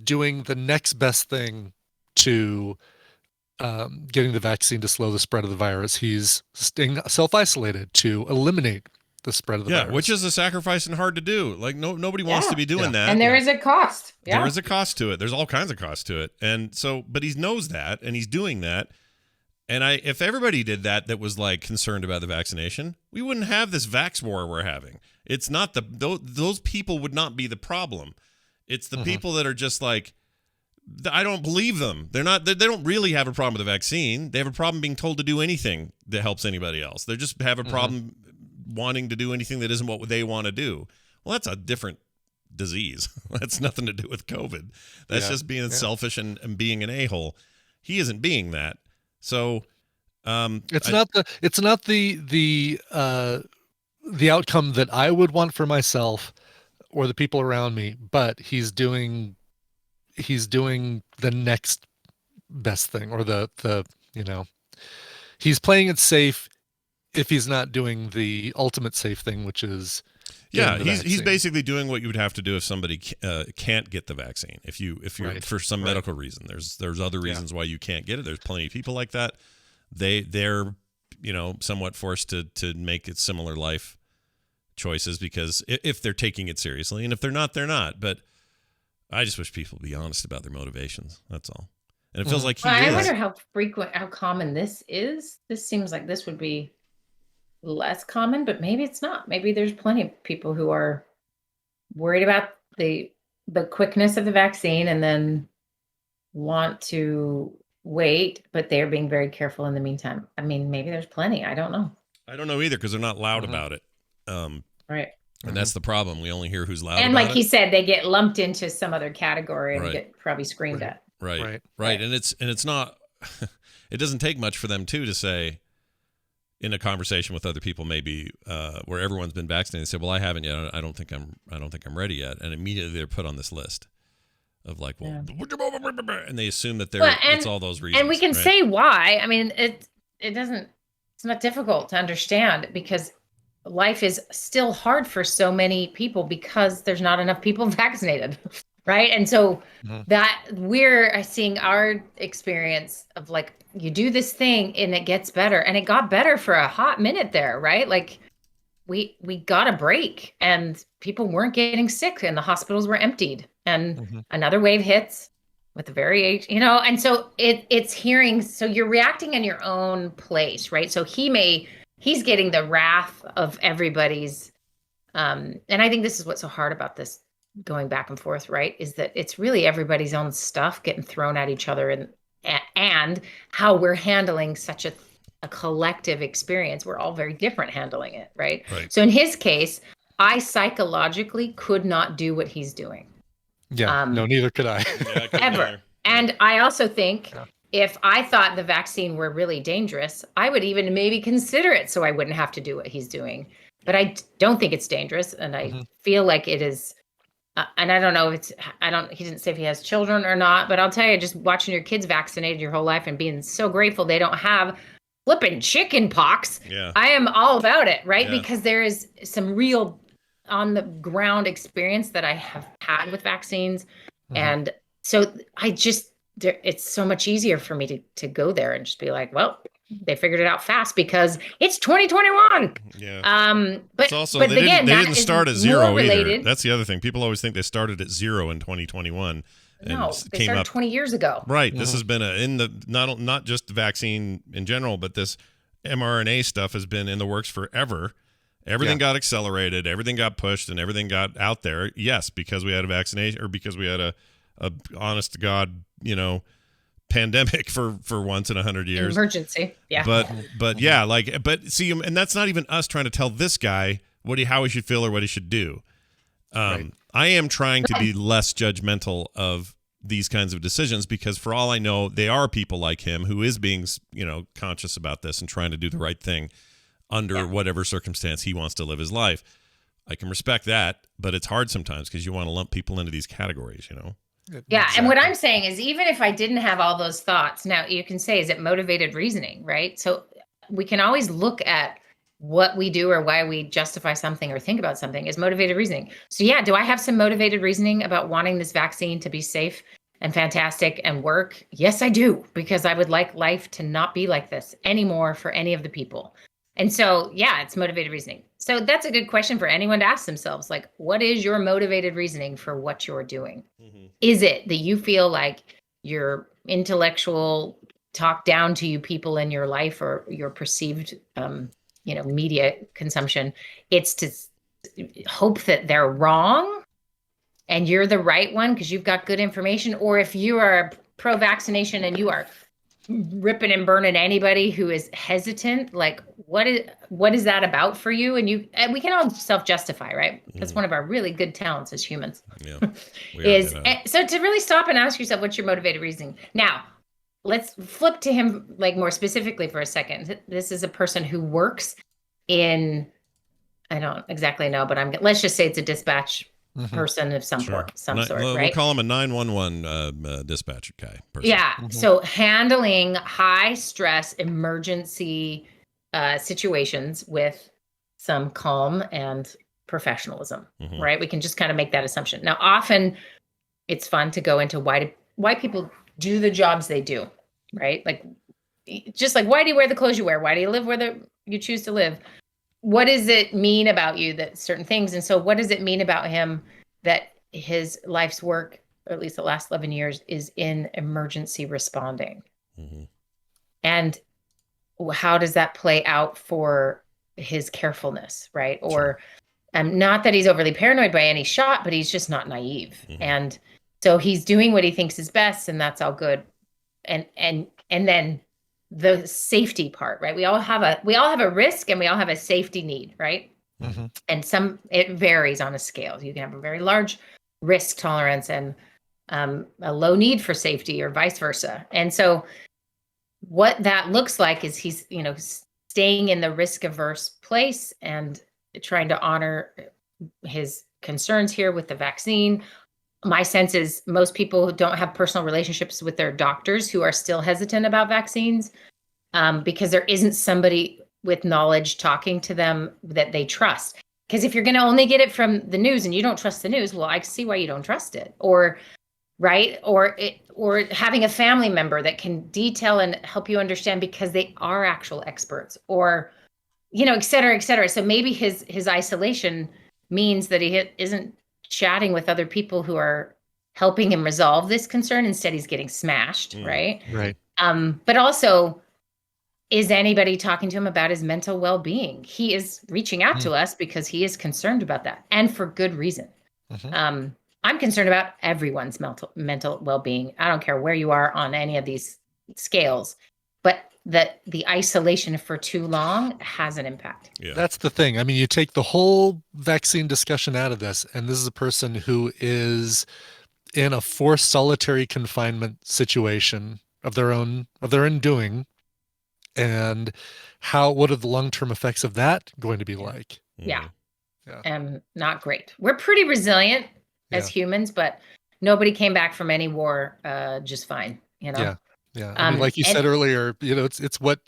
doing the next best thing to getting the vaccine to slow the spread of the virus. He's staying self-isolated to eliminate the spread of the virus. Which is a sacrifice and hard to do. Like nobody wants to be doing that. And there is a cost. There is a cost to it. There's all kinds of costs to it. And so, but he knows that, and he's doing that. And if everybody did that was like concerned about the vaccination, we wouldn't have this vax war we're having. It's not those people would not be the problem. It's the people that are just like, I don't believe them. They don't really have a problem with the vaccine. They have a problem being told to do anything that helps anybody else. They just have a problem wanting to do anything that isn't what they want to do. Well, that's a different disease. That's nothing to do with COVID. That's just being selfish and being an a-hole. He isn't being that. So it's not the outcome that I would want for myself or the people around me, but he's doing the next best thing, or he's playing it safe if he's not doing the ultimate safe thing, which is he's basically doing what you would have to do if somebody can't get the vaccine. If you're for some medical reason, there's other reasons why you can't get it. There's plenty of people like that. They're somewhat forced to make it similar life choices, because if they're taking it seriously, and if they're not, they're not. But I just wish people would be honest about their motivations. That's all. And it feels like I wonder how common this is. This seems like this would be less common, but maybe it's not. Maybe there's plenty of people who are worried about the quickness of the vaccine, and then want to wait, but they're being very careful in the meantime. I mean, maybe there's plenty. I don't know. I don't know either because they're not loud about it. Right. And that's the problem. We only hear who's loud And about like it. he said, they get lumped into some other category and Right. get probably screamed at. Right. And it's not, it doesn't take much for them too to say in a conversation with other people, maybe where everyone's been vaccinated, they say, well, I haven't yet. I don't think I'm ready yet. And immediately they're put on this list of like, well, and they assume that it's all those reasons. And we can right? say why. I mean, it's not difficult to understand because life is still hard for so many people because there's not enough people vaccinated. Right. And so that we're seeing our experience of like, you do this thing and it gets better, and it got better for a hot minute there. Right. Like we got a break and people weren't getting sick and the hospitals were emptied, and another wave hits with a very, and so it's hearing, so you're reacting in your own place. Right. So he's getting the wrath of everybody's. And I think this is what's so hard about this going back and forth, right? Is that it's really everybody's own stuff getting thrown at each other, and how we're handling such a collective experience. We're all very different handling it, right? So in his case, I psychologically could not do what he's doing. Yeah, no, neither could I. Ever. And I also think if I thought the vaccine were really dangerous, I would even maybe consider it so I wouldn't have to do what he's doing. But I don't think it's dangerous, and I feel like it is. And I don't know if he didn't say if he has children or not, but I'll tell you, just watching your kids vaccinated your whole life and being so grateful they don't have flipping chicken pox. Yeah. I am all about it, right? Yeah. Because there is some real on the ground experience that I have had with vaccines. And so it's so much easier for me to go there and just be like, well, they figured it out fast because it's 2021. Yeah. But it's also, but they again, didn't start at zero either. related. That's the other thing. People always think they started at 0 in 2021. And No, they started 20 years ago. Right. This has been in the not just the vaccine in general, but this mRNA stuff has been in the works forever. Everything got accelerated, everything got pushed, and everything got out there. Yes, because we had a vaccination, or because we had a honest to God, pandemic for once in 100 years. Emergency. Yeah. But yeah, but see, and that's not even us trying to tell this guy how he should feel or what he should do. I am trying to be less judgmental of these kinds of decisions because for all I know, they are people like him who is being, conscious about this and trying to do the right thing under whatever circumstance he wants to live his life. I can respect that, but it's hard sometimes because you want to lump people into these categories, Yeah. Exactly. And what I'm saying is, even if I didn't have all those thoughts, now you can say, is it motivated reasoning, right? So we can always look at what we do or why we justify something or think about something is motivated reasoning. So yeah, do I have some motivated reasoning about wanting this vaccine to be safe and fantastic and work? Yes, I do, because I would like life to not be like this anymore for any of the people. And so, yeah, it's motivated reasoning. So that's a good question for anyone to ask themselves. Like, what is your motivated reasoning for what you're doing? Is it that you feel like your intellectual talk down to you people in your life or your perceived, media consumption, it's to hope that they're wrong and you're the right one because you've got good information? Or if you are pro-vaccination and you are ripping and burning anybody who is hesitant, like what is that about for you? And we can all self-justify, right? That's one of our really good talents as humans. Yeah. So to really stop and ask yourself, what's your motivated reasoning? Now, let's flip to him like more specifically for a second. This is a person who works in, I don't exactly know, but let's just say it's a dispatch person of some sort, right? We'll call him a 911 dispatch guy. Person. Yeah. So handling high stress emergency situations with some calm and professionalism, right? We can just kind of make that assumption. Now, often it's fun to go into why people do the jobs they do, right? Like, just like, why do you wear the clothes you wear? Why do you live where you choose to live? What does it mean about you that certain things? And so what does it mean about him that his life's work, or at least the last 11 years, is in emergency responding? And how does that play out for his carefulness, right? Or not that he's overly paranoid by any shot, but he's just not naive. And so he's doing what he thinks is best, and that's all good. And And then the safety part, right? We all have a risk and we all have a safety need, right? Mm-hmm. And it varies on a scale. You can have a very large risk tolerance and a low need for safety, or vice versa. And so what that looks like is he's, staying in the risk averse place and trying to honor his concerns here with the vaccine. My sense is most people who don't have personal relationships with their doctors who are still hesitant about vaccines, because there isn't somebody with knowledge talking to them that they trust. Because if you're going to only get it from the news and you don't trust the news, well, I see why you don't trust it. Or right, or having a family member that can detail and help you understand because they are actual experts, or et cetera, et cetera. So maybe his isolation means that he isn't chatting with other people who are helping him resolve this concern. Instead, he's getting smashed, right? Right. But also, is anybody talking to him about his mental well-being? He is reaching out to us because he is concerned about that, and for good reason. Mm-hmm. I'm concerned about everyone's mental well-being. I don't care where you are on any of these scales, but the isolation for too long has an impact. Yeah. That's the thing. I mean, you take the whole vaccine discussion out of this, and this is a person who is in a forced solitary confinement situation of their own doing. And what are the long-term effects of that going to be like? Yeah. Yeah. Not great. We're pretty resilient as humans, but nobody came back from any war just fine, Yeah. I mean, like you said earlier, it's what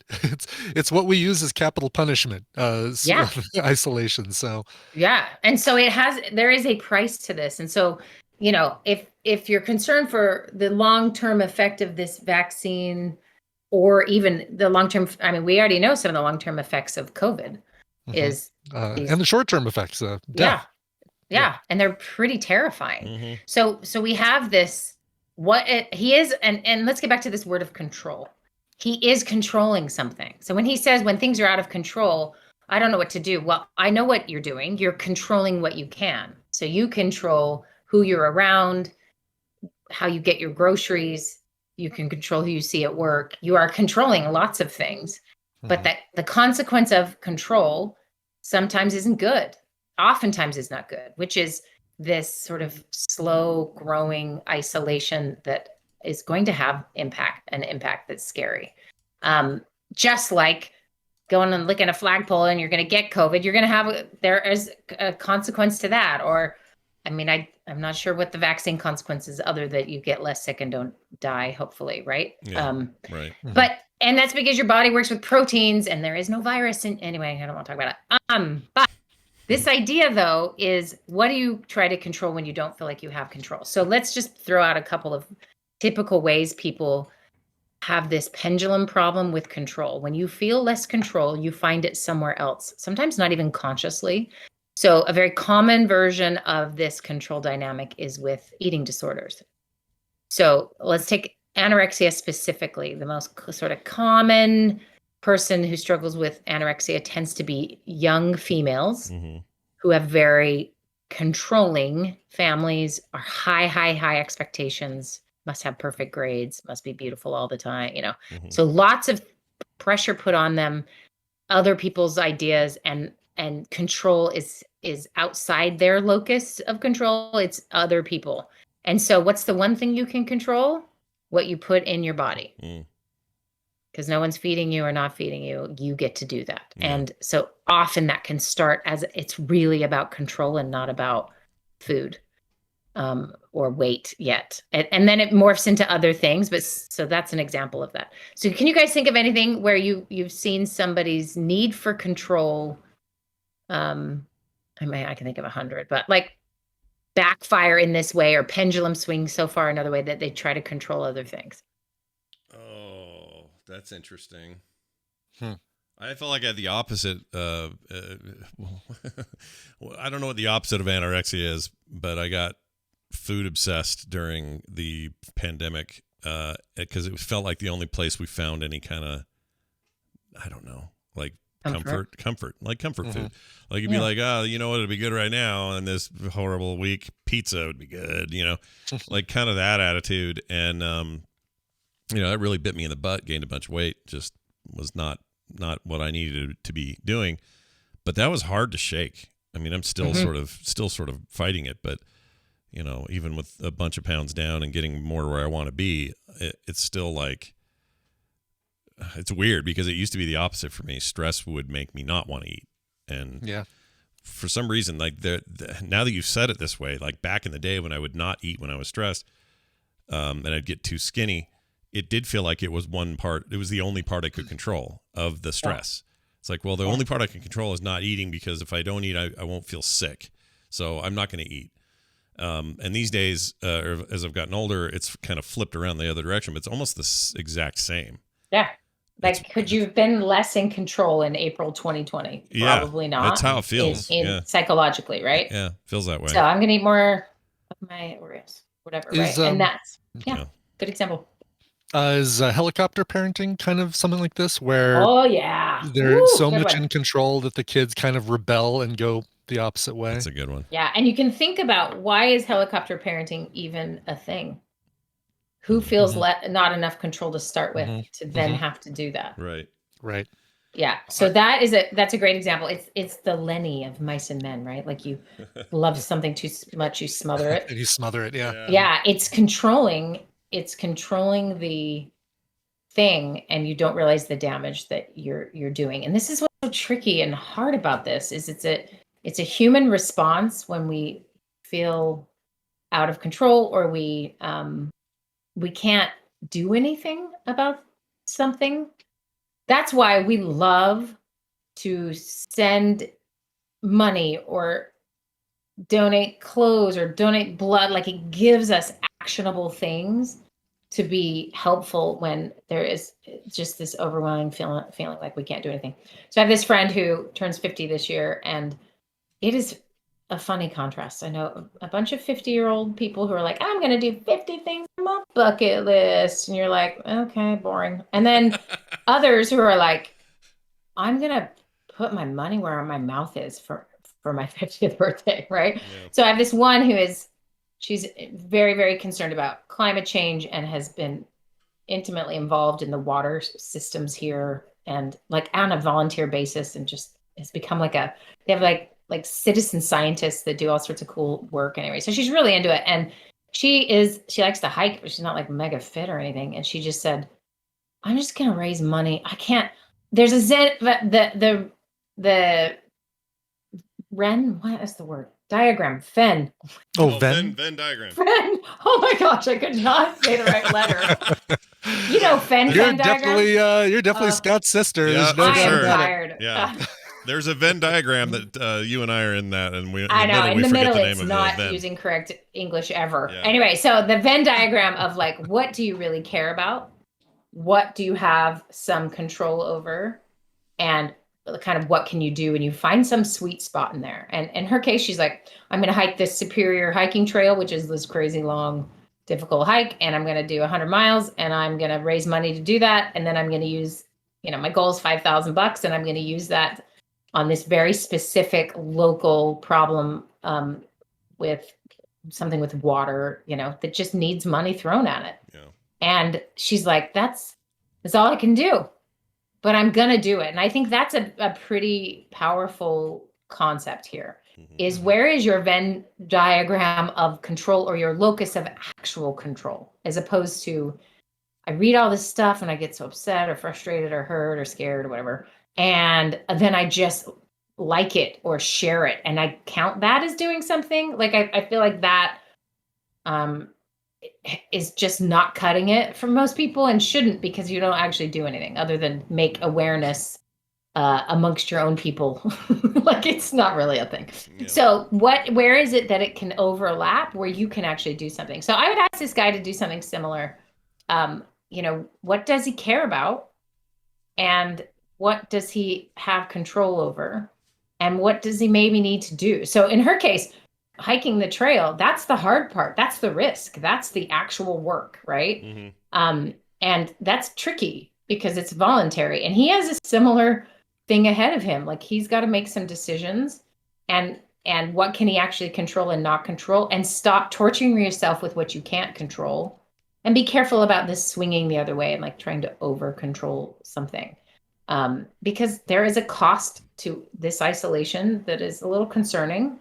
we use as capital punishment, isolation. So yeah, and so there is a price to this, and so if you're concerned for the long-term effect of this vaccine, or even the long-term, I mean, we already know some of the long-term effects of COVID is and the short-term effects of death. Yeah, and they're pretty terrifying. Mm-hmm. So we have this. He is, and let's get back to this word of control. He is controlling something. So when he says when things are out of control, I don't know what to do. Well, I know what you're doing. You're controlling what you can. So you control who you're around, how you get your groceries. You can control who you see at work. You are controlling lots of things, but that the consequence of control sometimes isn't good. Oftentimes is not good, which is this sort of slow growing isolation that is going to have an impact that's scary. Just like going and licking a flagpole and you're going to get COVID, you're going to there is a consequence to that. Or, I mean, I'm not sure what the vaccine consequences other that you get less sick and don't die, hopefully. Right. Yeah, right. And that's because your body works with proteins and there is no virus. Anyway, I don't want to talk about it. But this idea, though, is what do you try to control when you don't feel like you have control? So let's just throw out a couple of typical ways people have this pendulum problem with control. When you feel less control, you find it somewhere else, sometimes not even consciously. So a very common version of this control dynamic is with eating disorders. So let's take anorexia specifically. The most sort of common person who struggles with anorexia tends to be young females who have very controlling families, are high expectations, must have perfect grades, must be beautiful all the time, So lots of pressure put on them, other people's ideas, and control is outside their locus of control. It's other people. And so what's the one thing you can control? What you put in your body. Because no one's feeding you or not feeding you, you get to do that. Yeah. And so often that can start as it's really about control and not about food or weight yet. And then it morphs into other things. But so that's an example of that. So can you guys think of anything where you've seen somebody's need for control? I can think of 100, but like backfire in this way or pendulum swing so far another way that they try to control other things. That's interesting. I felt like I had the opposite. I don't know what the opposite of anorexia is, but I got food obsessed during the pandemic because it felt like the only place we found any kind of, I don't know, like comfort, like comfort food. Like you'd be like, oh, you know what, it'd be good right now in this horrible week. Pizza would be good, like kind of that attitude. And that really bit me in the butt, gained a bunch of weight, just was not what I needed to be doing. But that was hard to shake. I mean, I'm still sort of fighting it, but even with a bunch of pounds down and getting more where I want to be, it's still like, it's weird because it used to be the opposite for me. Stress would make me not want to eat. And for some reason, like now that you've said it this way, like back in the day when I would not eat when I was stressed, and I'd get too skinny, it did feel like it was it was the only part I could control of the stress. It's like, well, the only part I can control is not eating, because if I don't eat, I won't feel sick. So I'm not going to eat. And these days, as I've gotten older, it's kind of flipped around the other direction, but it's almost the exact same. Yeah. Like, could you have been less in control in April 2020? Probably not. That's how it feels. Psychologically, right? Yeah, feels that way. So I'm going to eat more of my Oreos, whatever, right? And that's, good example. Is helicopter parenting kind of something like this, where they're so much in control that the kids kind of rebel and go the opposite way? That's a good one. Yeah, and you can think about, why is helicopter parenting even a thing? Who feels not enough control to start with to then have to do that? Right. Yeah. So that's a great example. It's the Lenny of mice and men, right? Like, you love something too much, you smother it. You smother it, Yeah, it's controlling the thing, and you don't realize the damage that you're doing. And this is what's so tricky and hard about this, is it's a human response when we feel out of control, or we can't do anything about something. That's why we love to send money or donate clothes or donate blood. Like, it gives us actionable things to be helpful when there is just this overwhelming feeling like we can't do anything. So I have this friend who turns 50 this year, and it is a funny contrast. I know a bunch of 50-year-old people who are like, I'm going to do 50 things on my bucket list. And you're like, okay, boring. And then others who are like, I'm going to put my money where my mouth is for my 50th birthday, right? Yeah. So I have this one she's very, very concerned about climate change and has been intimately involved in the water systems here, and like on a volunteer basis, and just has become they have like citizen scientists that do all sorts of cool work anyway. So she's really into it. And she likes to hike, but she's not like mega fit or anything. And she just said, I'm just going to raise money. I can't, there's a Zen, the Ren, what is the word? Diagram, Fen. Oh, Fen diagram. Fen. Oh my gosh, I could not say the right letter. Fen diagram. You're definitely Scott's sister. Yeah, no I am sure. tired. Yeah. There's a Venn diagram that you and I are in that, and I know in the middle the name it's of not the using correct English ever. Yeah. Anyway, so the Venn diagram of like, what do you really care about? What do you have some control over? And kind of what can you do? And you find some sweet spot in there. And in her case, she's like, I'm going to hike this Superior hiking trail, which is this crazy long, difficult hike. And I'm going to do 100 miles, and I'm going to raise money to do that. And then I'm going to use, my goal is $5,000, and I'm going to use that on this very specific local problem with something with water, that just needs money thrown at it. Yeah. And she's like, that's all I can do, but I'm going to do it. And I think that's a pretty powerful concept here, is where is your Venn diagram of control, or your locus of actual control, as opposed to, I read all this stuff and I get so upset or frustrated or hurt or scared or whatever. And then I just like it or share it, and I count that as doing something. Like, I feel like that is just not cutting it for most people, and shouldn't, because you don't actually do anything other than make awareness amongst your own people. Like, it's not really a thing. Yeah. So where is it that it can overlap where you can actually do something? So I would ask this guy to do something similar. What does he care about? And what does he have control over? And what does he maybe need to do? So in her case, hiking the trail, that's the hard part. That's the risk. That's the actual work, right? Mm-hmm. And that's tricky because it's voluntary. And he has a similar thing ahead of him. Like, he's got to make some decisions, and what can he actually control and not control, and stop torturing yourself with what you can't control, And be careful about this swinging the other way and like trying to over control something. Because there is a cost to this isolation that is a little concerning.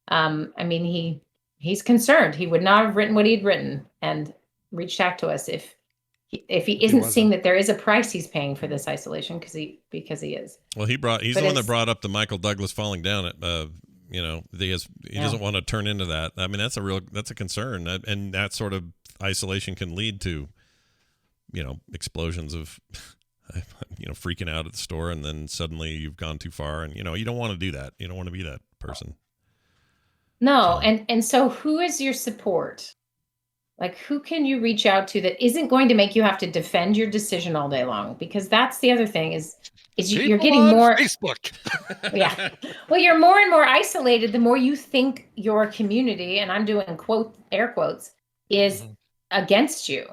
I mean, he's concerned. He would not have written what he'd written and reached out to us if he isn't seeing that there is a price he's paying for this isolation because he is. Well, he's the one that brought up the Michael Douglas falling down at he doesn't want to turn into that. I mean, that's a concern, and that sort of isolation can lead to explosions of freaking out at the store, and then suddenly you've gone too far, and you don't want to do that. You don't want to be that person. No, and so who is your support? Like, who can you reach out to that isn't going to make you have to defend your decision all day long? Because that's the other thing is you're getting more Facebook. Yeah. Well, you're more and more isolated the more you think your community, and I'm doing air quotes, is against you,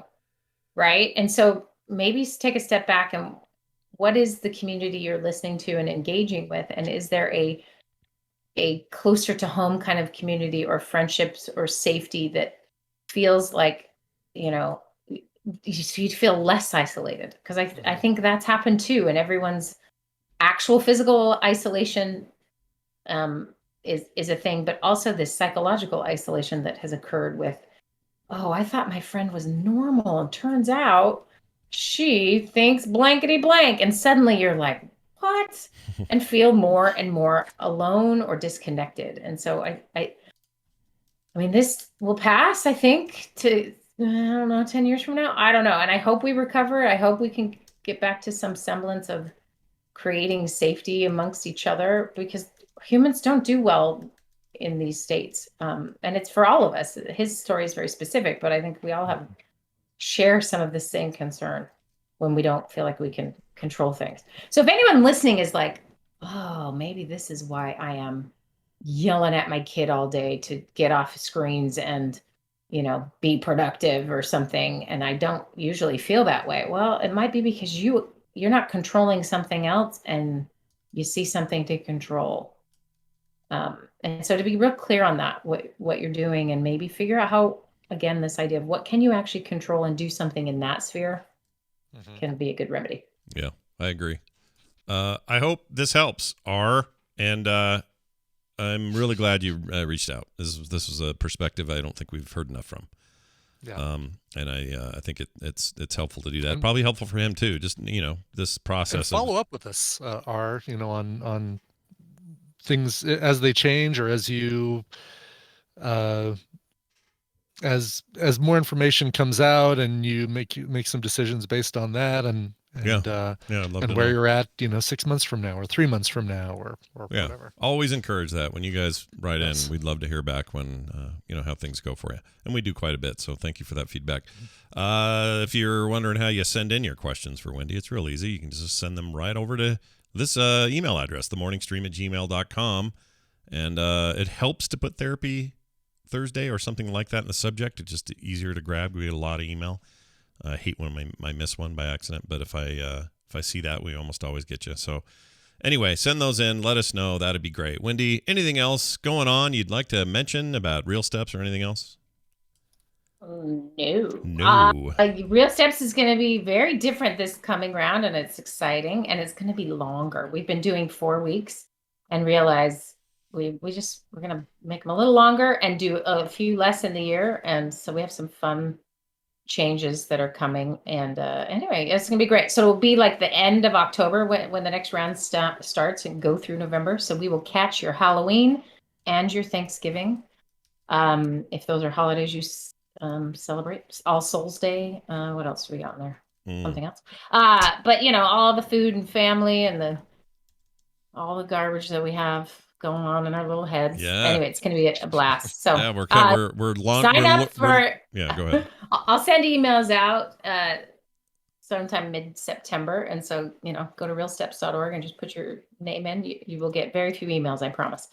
right? And so maybe take a step back and what is the community you're listening to and engaging with? And is there a closer to home kind of community or friendships or safety that feels like, you'd feel less isolated? Because I think that's happened too. And everyone's actual physical isolation is a thing, but also this psychological isolation that has occurred with, oh, I thought my friend was normal. And turns out she thinks blankety blank. And suddenly you're like, what? And feel more and more alone or disconnected. And so I mean, this will pass, I think, to, I don't know, 10 years from now. I don't know. And I hope we recover. I hope we can get back to some semblance of creating safety amongst each other, because humans don't do well in these states. And it's for all of us. His story is very specific, but I think we all share some of the same concern when we don't feel like we can control things. So if anyone listening is like, oh, maybe this is why I am yelling at my kid all day to get off screens and, be productive or something, and I don't usually feel that way. Well, it might be because you're not controlling something else and you see something to control. And so to be real clear on that, what you're doing, and maybe figure out how, again, this idea of what can you actually control and do something in that sphere can be a good remedy. Yeah, I agree. I hope this helps, and I'm really glad you reached out. This was a perspective I don't think we've heard enough from. Yeah. And I think it's helpful to do that. Probably helpful for him too. Just this process. And follow up with us, on things as they change, or as you as more information comes out, and you make some decisions based on that, and I'd love and where you're at, 6 months from now or 3 months from now, or whatever. Always encourage that when you guys write in. We'd love to hear back when how things go for you, and we do quite a bit. So thank you for that feedback. If you're wondering how you send in your questions for Wendy, it's real easy. You can just send them right over to this email address, themorningstream@gmail.com, and it helps to put Therapy Thursday or something like that in the subject. It's just easier to grab. We get a lot of email. I hate when I miss one by accident, but if I see that, we almost always get you. So anyway, send those in. Let us know. That'd be great. Wendy, anything else going on you'd like to mention about Real Steps or anything else? No. Real Steps is going to be very different this coming round, and it's exciting, and it's going to be longer. We've been doing 4 weeks and realize we're going to make them a little longer and do a few less in the year. And so we have some fun changes that are coming, and anyway, it's gonna be great. So it'll be like the end of October when the next round starts and go through November. So we will catch your Halloween and your Thanksgiving, if those are holidays you celebrate. All Souls Day. What else do we got in there? Something else. But all the food and family and all the garbage that we have going on in our little heads. Yeah. Anyway, it's going to be a blast. So yeah, we're long. Sign up for. Yeah, go ahead. I'll send emails out sometime mid-September, and so go to realsteps.org and just put your name in. You will get very few emails, I promise.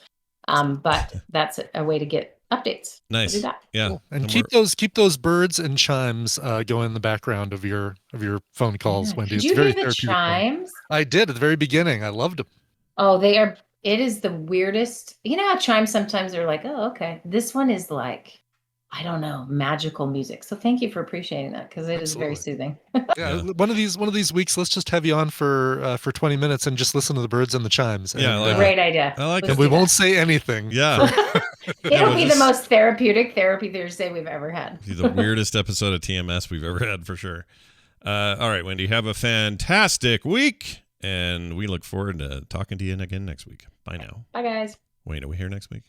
But that's a way to get updates. Nice. So do that. Yeah, cool. And keep those birds and chimes going in the background of your phone calls, Wendy. Did you hear the chimes? I did at the very beginning. I loved them. Oh, they are. It is the weirdest. You know how chimes sometimes are like, oh, okay. This one is like I don't know, magical music. So thank you for appreciating that, because it is very soothing. Yeah, one of these weeks, let's just have you on for 20 minutes and just listen to the birds and the chimes. Yeah, and, great idea. I like Let's it. And we do won't that. say anything. Yeah. It'll be the most therapeutic Therapy Thursday we've ever had. Be the weirdest episode of TMS we've ever had for sure. All right, Wendy, have a fantastic week, and we look forward to talking to you again next week. Bye now. Bye, guys. Wait, are we here next week?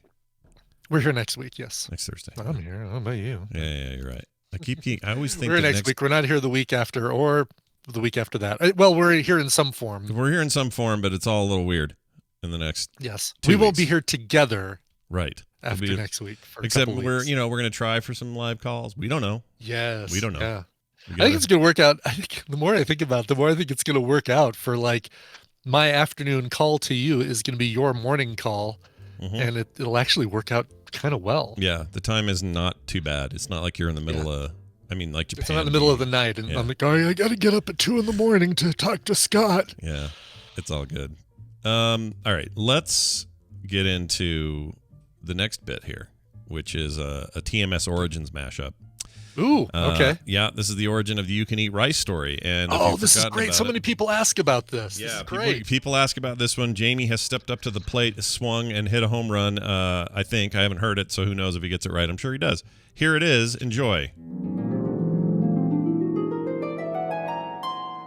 We're here next week, yes. Next Thursday. I'm here. How about you? Yeah, you're right. I always think we're here that next week. We're not here the week after or the week after that. Well, we're here in some form. We're here in some form, but it's all a little weird in the next. Yes. 2 We won't weeks. be here together. Right. After next week. For except a couple we're weeks. we're going to try for some live calls. We don't know. Yes. We don't know. Yeah. I think it's going to work out. I think the more I think about it, the more I think it's going to work out for like my afternoon call to you is going to be your morning call. Mm-hmm. And it'll actually work out kind of well. Yeah, the time is not too bad. It's not like you're in the middle of, like Japan. It's not in the middle of the night, and I'm like, oh, I got to get up at 2 a.m. to talk to Scott. Yeah, it's all good. All right, let's get into the next bit here, which is a TMS Origins mashup. Ooh, okay. Yeah, this is the origin of the You Can Eat Rice story. And this is great. So many people ask about this. Yeah, this is great. People ask about this one. Jamie has stepped up to the plate, swung, and hit a home run. I think. I haven't heard it, so who knows if he gets it right. I'm sure he does. Here it is. Enjoy.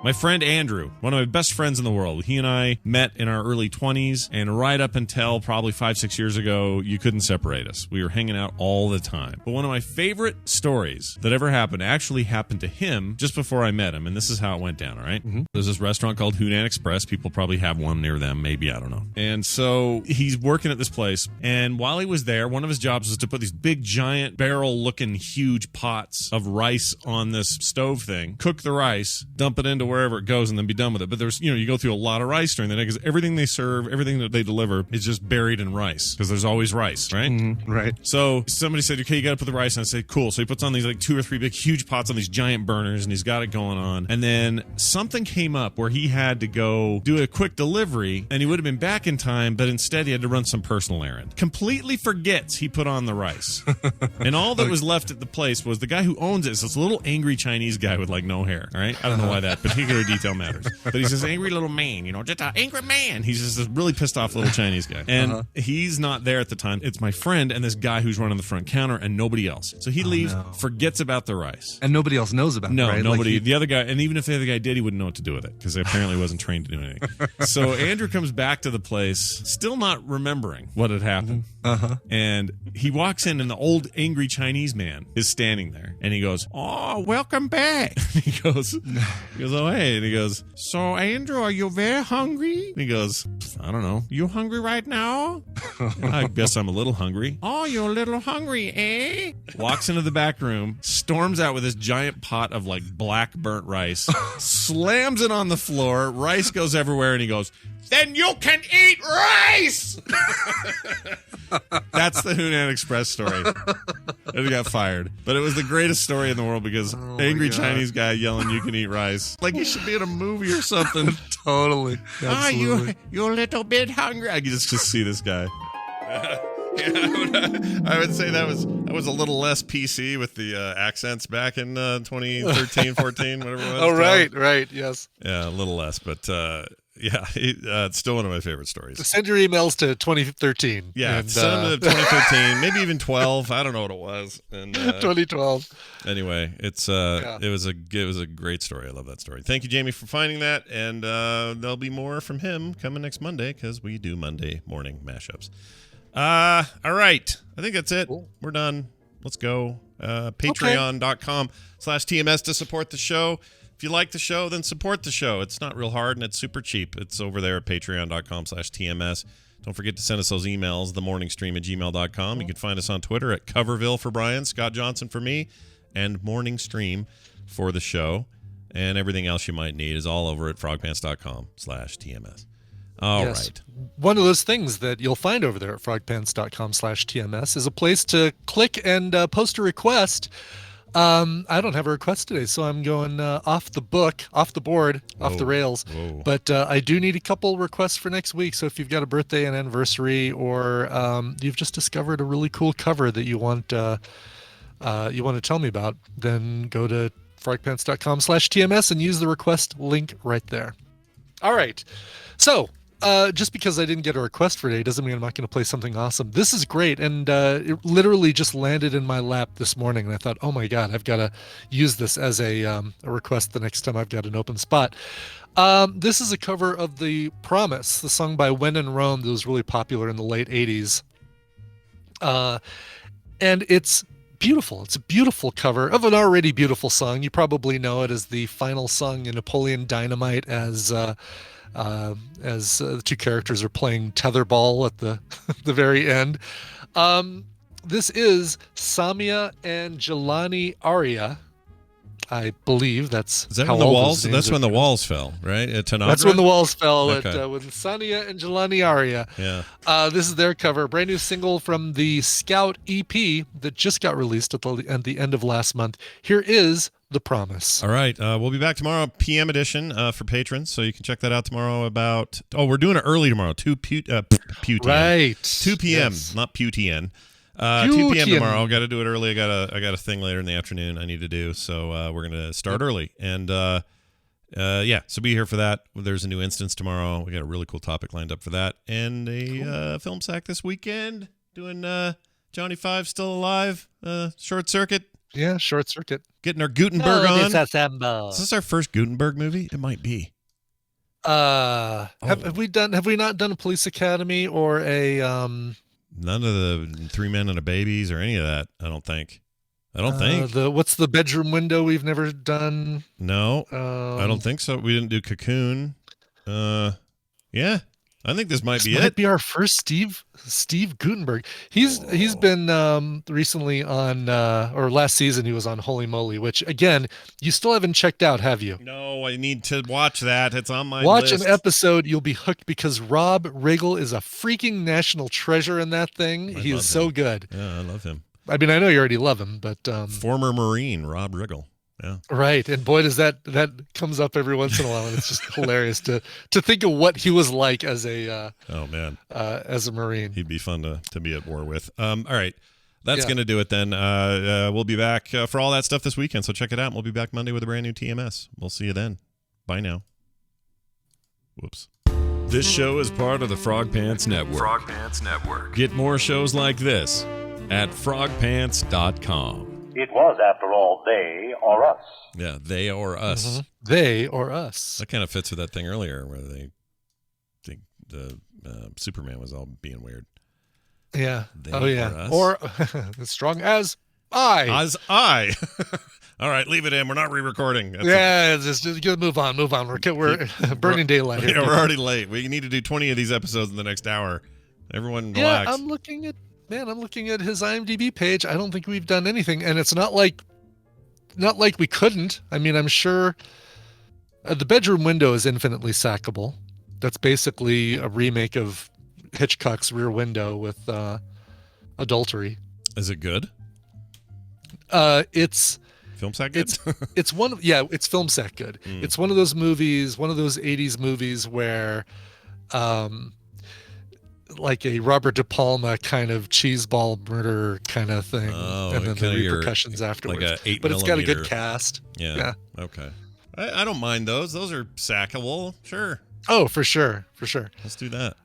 My friend Andrew, one of my best friends in the world, he and I met in our early 20s, and right up until probably 5-6 years ago, you couldn't separate us. We were hanging out all the time. But one of my favorite stories that ever happened actually happened to him just before I met him, and this is how it went down, all right? Mm-hmm. There's this restaurant called Hunan Express. People probably have one near them, maybe, I don't know. And so he's working at this place, and while he was there, one of his jobs was to put these big, giant, barrel-looking, huge pots of rice on this stove thing, cook the rice, dump it into wherever it goes, and then be done with it. But there's, you go through a lot of rice during the day because everything they serve, everything that they deliver is just buried in rice because there's always rice, right? Mm-hmm. Right. So somebody said, okay, you got to put the rice on. I said, cool. So he puts on these like 2 or 3 big, huge pots on these giant burners, and he's got it going on. And then something came up where he had to go do a quick delivery, and he would have been back in time, but instead he had to run some personal errand. Completely forgets he put on the rice. And all that was left at the place was the guy who owns it. So it's a little angry Chinese guy with like no hair, all right? I don't know why that particular detail matters. But he's this angry little man, just an angry man. He's just this really pissed off little Chinese guy. And he's not there at the time. It's my friend and this guy who's running the front counter and nobody else. So he leaves, forgets about the rice. And nobody else knows about it, right? Nobody. The other guy, and even if the other guy did, he wouldn't know what to do with it because apparently wasn't trained to do anything. So Andrew comes back to the place, still not remembering what had happened. And he walks in, and the old angry Chinese man is standing there, and he goes, "Oh, welcome back." He goes, "Oh, hey," and he goes, "So, Andrew, are you very hungry?" And he goes, "I don't know. You hungry right now?" "I guess I'm a little hungry." "Oh, you're a little hungry, eh?" Walks into the back room, storms out with this giant pot of like black burnt rice, slams it on the floor, rice goes everywhere, and he goes, "Then you can eat rice!" That's the Hunan Express story. And he got fired. But it was the greatest story in the world because angry Chinese guy yelling, "You can eat rice." Like you should be in a movie or something. Totally. Absolutely. You're a little bit hungry. I can just see this guy. I would say that was a little less PC with the accents back in 2013, 14, whatever it was. Oh, right, yes. Yeah, a little less, but yeah, it's still one of my favorite stories. Send your emails to 2013. Yeah, and, send them to 2013, maybe even 12. I don't know what it was. And 2012. Anyway, it was a great story. I love that story. Thank you, Jamie, for finding that, and there'll be more from him coming next Monday because we do Monday morning mashups. All right. I think that's it. Cool. We're done. Let's go. Patreon.com/TMS to support the show. If you like the show, then support the show. It's not real hard and it's super cheap. It's over there at patreon.com/TMS. Don't forget to send us those emails, themorningstream@gmail.com. You can find us on Twitter at Coverville for Brian, Scott Johnson for me, and Morning Stream for the show. And everything else you might need is all over at frogpants.com/TMS. All right. One of those things that you'll find over there at frogpants.com/TMS is a place to click and post a request. I don't have a request today, so I'm going off the board, off the rails. Whoa. But I do need a couple requests for next week. So if you've got a birthday, an anniversary, or you've just discovered a really cool cover that you want you want to tell me about, then go to frogpants.com/TMS and use the request link right there. All right. So just because I didn't get a request for today doesn't mean I'm not going to play something awesome. This is great. And it literally just landed in my lap this morning. And I thought, oh my God, I've got to use this as a request the next time I've got an open spot. This is a cover of The Promise, the song by When in Rome that was really popular in the late 80s. And it's beautiful. It's a beautiful cover of an already beautiful song. You probably know it as the final song in Napoleon Dynamite as the two characters are playing tetherball at the the very end. This is Samia and Jelani aria. I believe that's Is that how when the all walls? those names That's are. when the walls fell, right? At Tanagra? That's when the walls fell Okay. with Sania and Jelani aria. Yeah. This is their cover, brand new single from the Scout EP that just got released at the end of last month. Here is The Promise. All right. We'll be back tomorrow, PM edition for patrons. So you can check that out tomorrow about... Oh, we're doing it early tomorrow. 2 p.m. Right. 2 p.m. Yes. Not PUTN. 2 p.m. PUTN. tomorrow. Got to do it early. I got a thing later in the afternoon I need to do. So we're going to start early. And so be here for that. There's a new instance tomorrow. We got a really cool topic lined up for that. And a film sack this weekend. Doing Johnny Five Still Alive. Short Circuit. Yeah, Short Circuit. Getting our Gutenberg on. Is Disassemble. this our first Gutenberg movie? It might be. Have we not done a Police Academy or a None of the Three Men and a Babies or any of that. I don't think. what's the bedroom window we've never done? No, I don't think so. We didn't do Cocoon. Yeah, I think this might be Might it. be our first Steve Gutenberg. He's been recently on or last season he was on Holy Moly, which again you still haven't checked out, have you? No, I need to watch that. It's on my Watch list. an episode, you'll be hooked because Rob Riggle is a freaking national treasure in that thing. He is so good. Yeah, I love him. I mean, I know you already love him, but Former Marine Rob Riggle. Yeah. Right, and boy, does that comes up every once in a while, and it's just hilarious to think of what he was like as a Oh man, as a Marine. he'd be fun to be at war with. All right, that's Yeah. gonna do it then. We'll be back for all that stuff this weekend, so check it out. We'll be back Monday with a brand new TMS. We'll see you then. Bye now. Whoops. This show is part of the Frog Pants Network. Frog Pants Network. Get more shows like this at frogpants.com. It was, after all, they or us. Yeah, they or us. Mhm. They or us. That kind of fits with that thing earlier where they think the Superman was all being weird. Yeah. They Oh yeah. or us? Or as strong as I. As I. All right, leave it in. We're not re-recording. That's Yeah, just move on. We're burning daylight here. Yeah, we're already late. We need to do 20 of these episodes in the next hour. Everyone relax. Yeah, I'm looking at his IMDb page. I don't think we've done anything, and it's not like we couldn't. I mean, I'm sure the bedroom window is infinitely sackable. That's basically a remake of Hitchcock's Rear Window with adultery. Is it good? It's Film sack good? it's it's film set good. It's one of those movies, one of those 80s movies where like a Robert De Palma kind of cheeseball murder kind of thing, and then the repercussions afterwards. Like a 8 but it's got a millimeter. good cast. Yeah. Okay. I don't mind those. Those are sackable. Sure. Oh, for sure. Let's do that.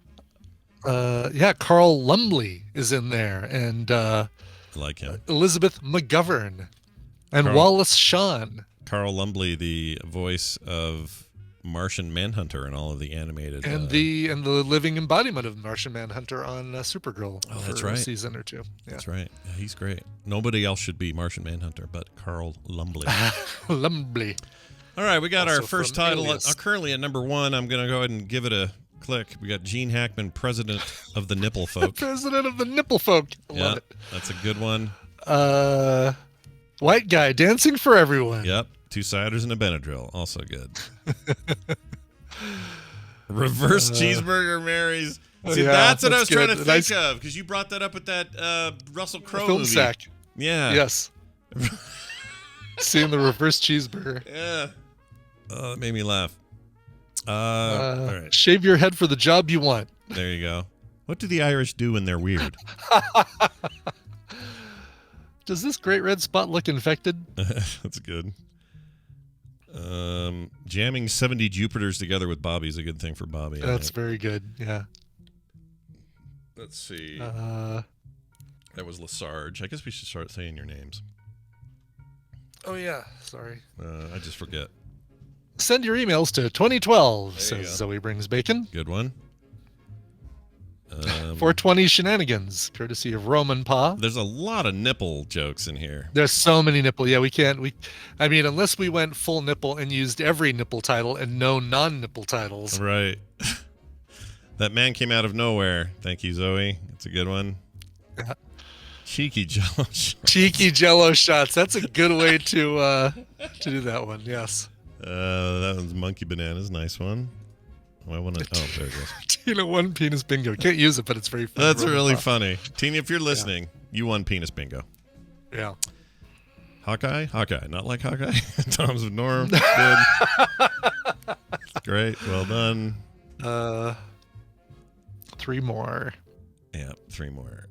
Carl Lumbly is in there, and I like him. Elizabeth McGovern, and Carl- Wallace Shawn. Carl Lumbly, the voice of Martian Manhunter and all of the animated And the living embodiment of Martian Manhunter on Supergirl. Oh, that's for right. A season or two. Yeah. That's right. Yeah, he's great. Nobody else should be Martian Manhunter but Carl Lumbly. Lumbly. All right, we got Also our first from title Alias. currently at number 1. I'm going to go ahead and give it a click. We got Gene Hackman, president of the Nipplefolk. President of the Nipplefolk. Love it. That's a good one. White guy dancing for everyone. Yep. 2 ciders and a Benadryl. Also good. Reverse cheeseburger Marys. See, Yeah, that's what I was that's trying to good. think Nice. of because you brought that up with that Russell Crowe Film movie. sack. Yeah. Yes. Seeing the reverse cheeseburger. Yeah. Oh, that made me laugh. All right. Shave your head for the job you want. There you go. What do the Irish do when they're weird? Does this great red spot look infected? That's good. Jamming 70 Jupiters together with Bobby is a good thing for Bobby. That's very good. Yeah. Let's see. That was Lesarge. I guess we should start saying your names. Oh, yeah. Sorry. I just forget. Send your emails to 2012, There you says go. Zoe Brings Bacon. Good one. 420 Shenanigans, courtesy of Roman Pa. There's a lot of nipple jokes in here. There's so many nipple. Yeah, I mean, unless we went full nipple and used every nipple title and no non-nipple titles. Right. That man came out of nowhere. Thank you, Zoe. It's a good one. Yeah. Cheeky Jell-O Shots. Cheeky Jell-O Shots. That's a good way to do that one. Yes. That one's Monkey Bananas. Nice one. I want to. Oh, there it goes. Tina won penis bingo. Can't use it, but it's very funny. That's really funny. Tina, if you're listening, you won penis bingo. Yeah. Hawkeye? Hawkeye. Not like Hawkeye. Tom's of Norm. Good. Great. Well done. 3 more. Yeah, 3 more.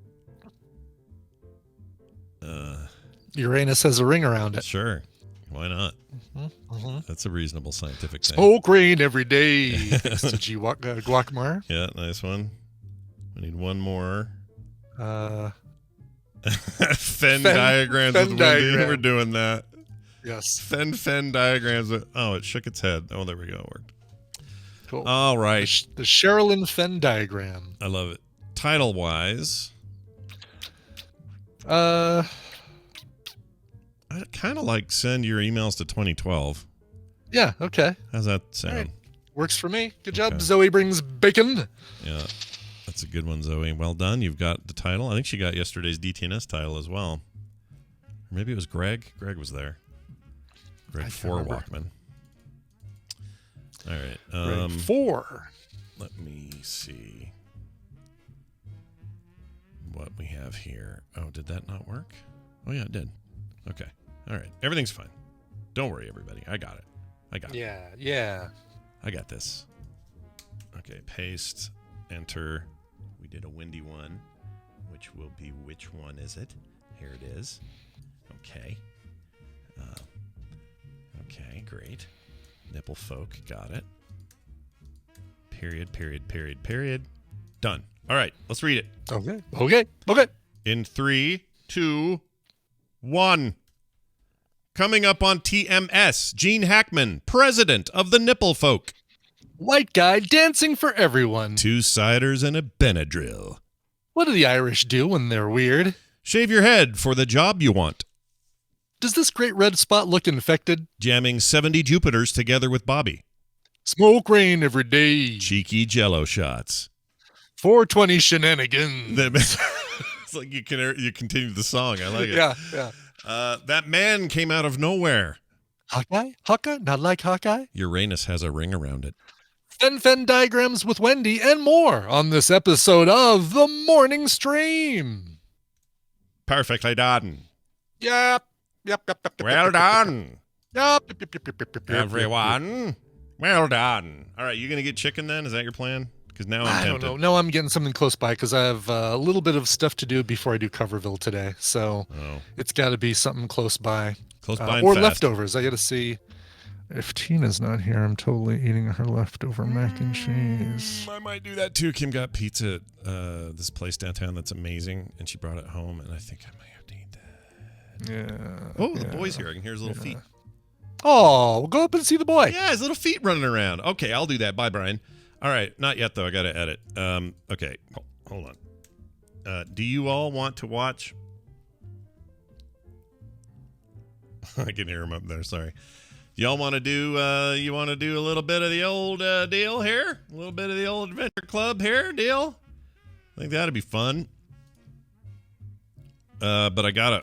Uranus has a ring around it. Sure. Why not? Mm-hmm. That's a reasonable scientific thing. Smoke rain every day. Thanks to G. Guacamar. Yeah, nice one. We need one more. Fen diagrams Fen with Wendy. diagram. We're doing that. Yes. Fen diagrams. Oh, it shook its head. Oh, there we go. It worked. Cool. All right. The Sherilyn Fen diagram. I love it. Title-wise, I'd kind of like send your emails to 2012. Yeah, okay. How's that sound? Right. Works for me. Good job. Okay. Zoe Brings Bacon. Yeah, that's a good one, Zoe. Well done. You've got the title. I think she got yesterday's DTNS title as well. Or maybe it was Greg. Greg was there. Greg 4 Walkman. All right. Greg 4. Let me see what we have here. Oh, did that not work? Oh, yeah, it did. Okay. All right. Everything's fine. Don't worry, everybody. I got it. Yeah. I got this. Okay, paste, enter. We did a Wendy one, which will be, which one is it? Here it is. Okay. Okay, great. Nipplefolk, got it. Period. Done. All right, let's read it. Okay. In 3, 2, 1. Coming up on TMS, Gene Hackman, president of the Nipplefolk. White guy dancing for everyone. 2 ciders and a Benadryl. What do the Irish do when they're weird? Shave your head for the job you want. Does this great red spot look infected? Jamming 70 Jupiters together with Bobby. Smoke rain every day. Cheeky Jell-O Shots. 420 Shenanigans. It's like you continue the song. I like it. Yeah. That man came out of nowhere. Hawkeye? Not like Hawkeye? Uranus has a ring around it. Fen-Phen Diagrams with Wendy and more on this episode of The Morning Stream. Perfectly done. Yep. Well done. Yep. Everyone. Well done. All right, you going to get chicken then? Is that your plan? Because now I'm tempted. I don't know. No, I'm getting something close by because I have a little bit of stuff to do before I do Coverville today. So it's got to be something close by. Close by and or fast. leftovers. I got to see. If Tina's not here, I'm totally eating her leftover mac and cheese. I might do that too. Kim got pizza at this place downtown that's amazing, and she brought it home, and I think I might have to eat that. Yeah. Oh, the boy's here. I can hear his little feet. Oh, we'll go up and see the boy. Yeah, his little feet running around. Okay, I'll do that. Bye, Brian. All right, not yet, though. I got to edit. Okay, hold on. Do you all want to watch? I can hear him up there. Sorry. Y'all want to do? You want to do a little bit of the old deal here? A little bit of the old adventure club here deal? I think that'd be fun. But I gotta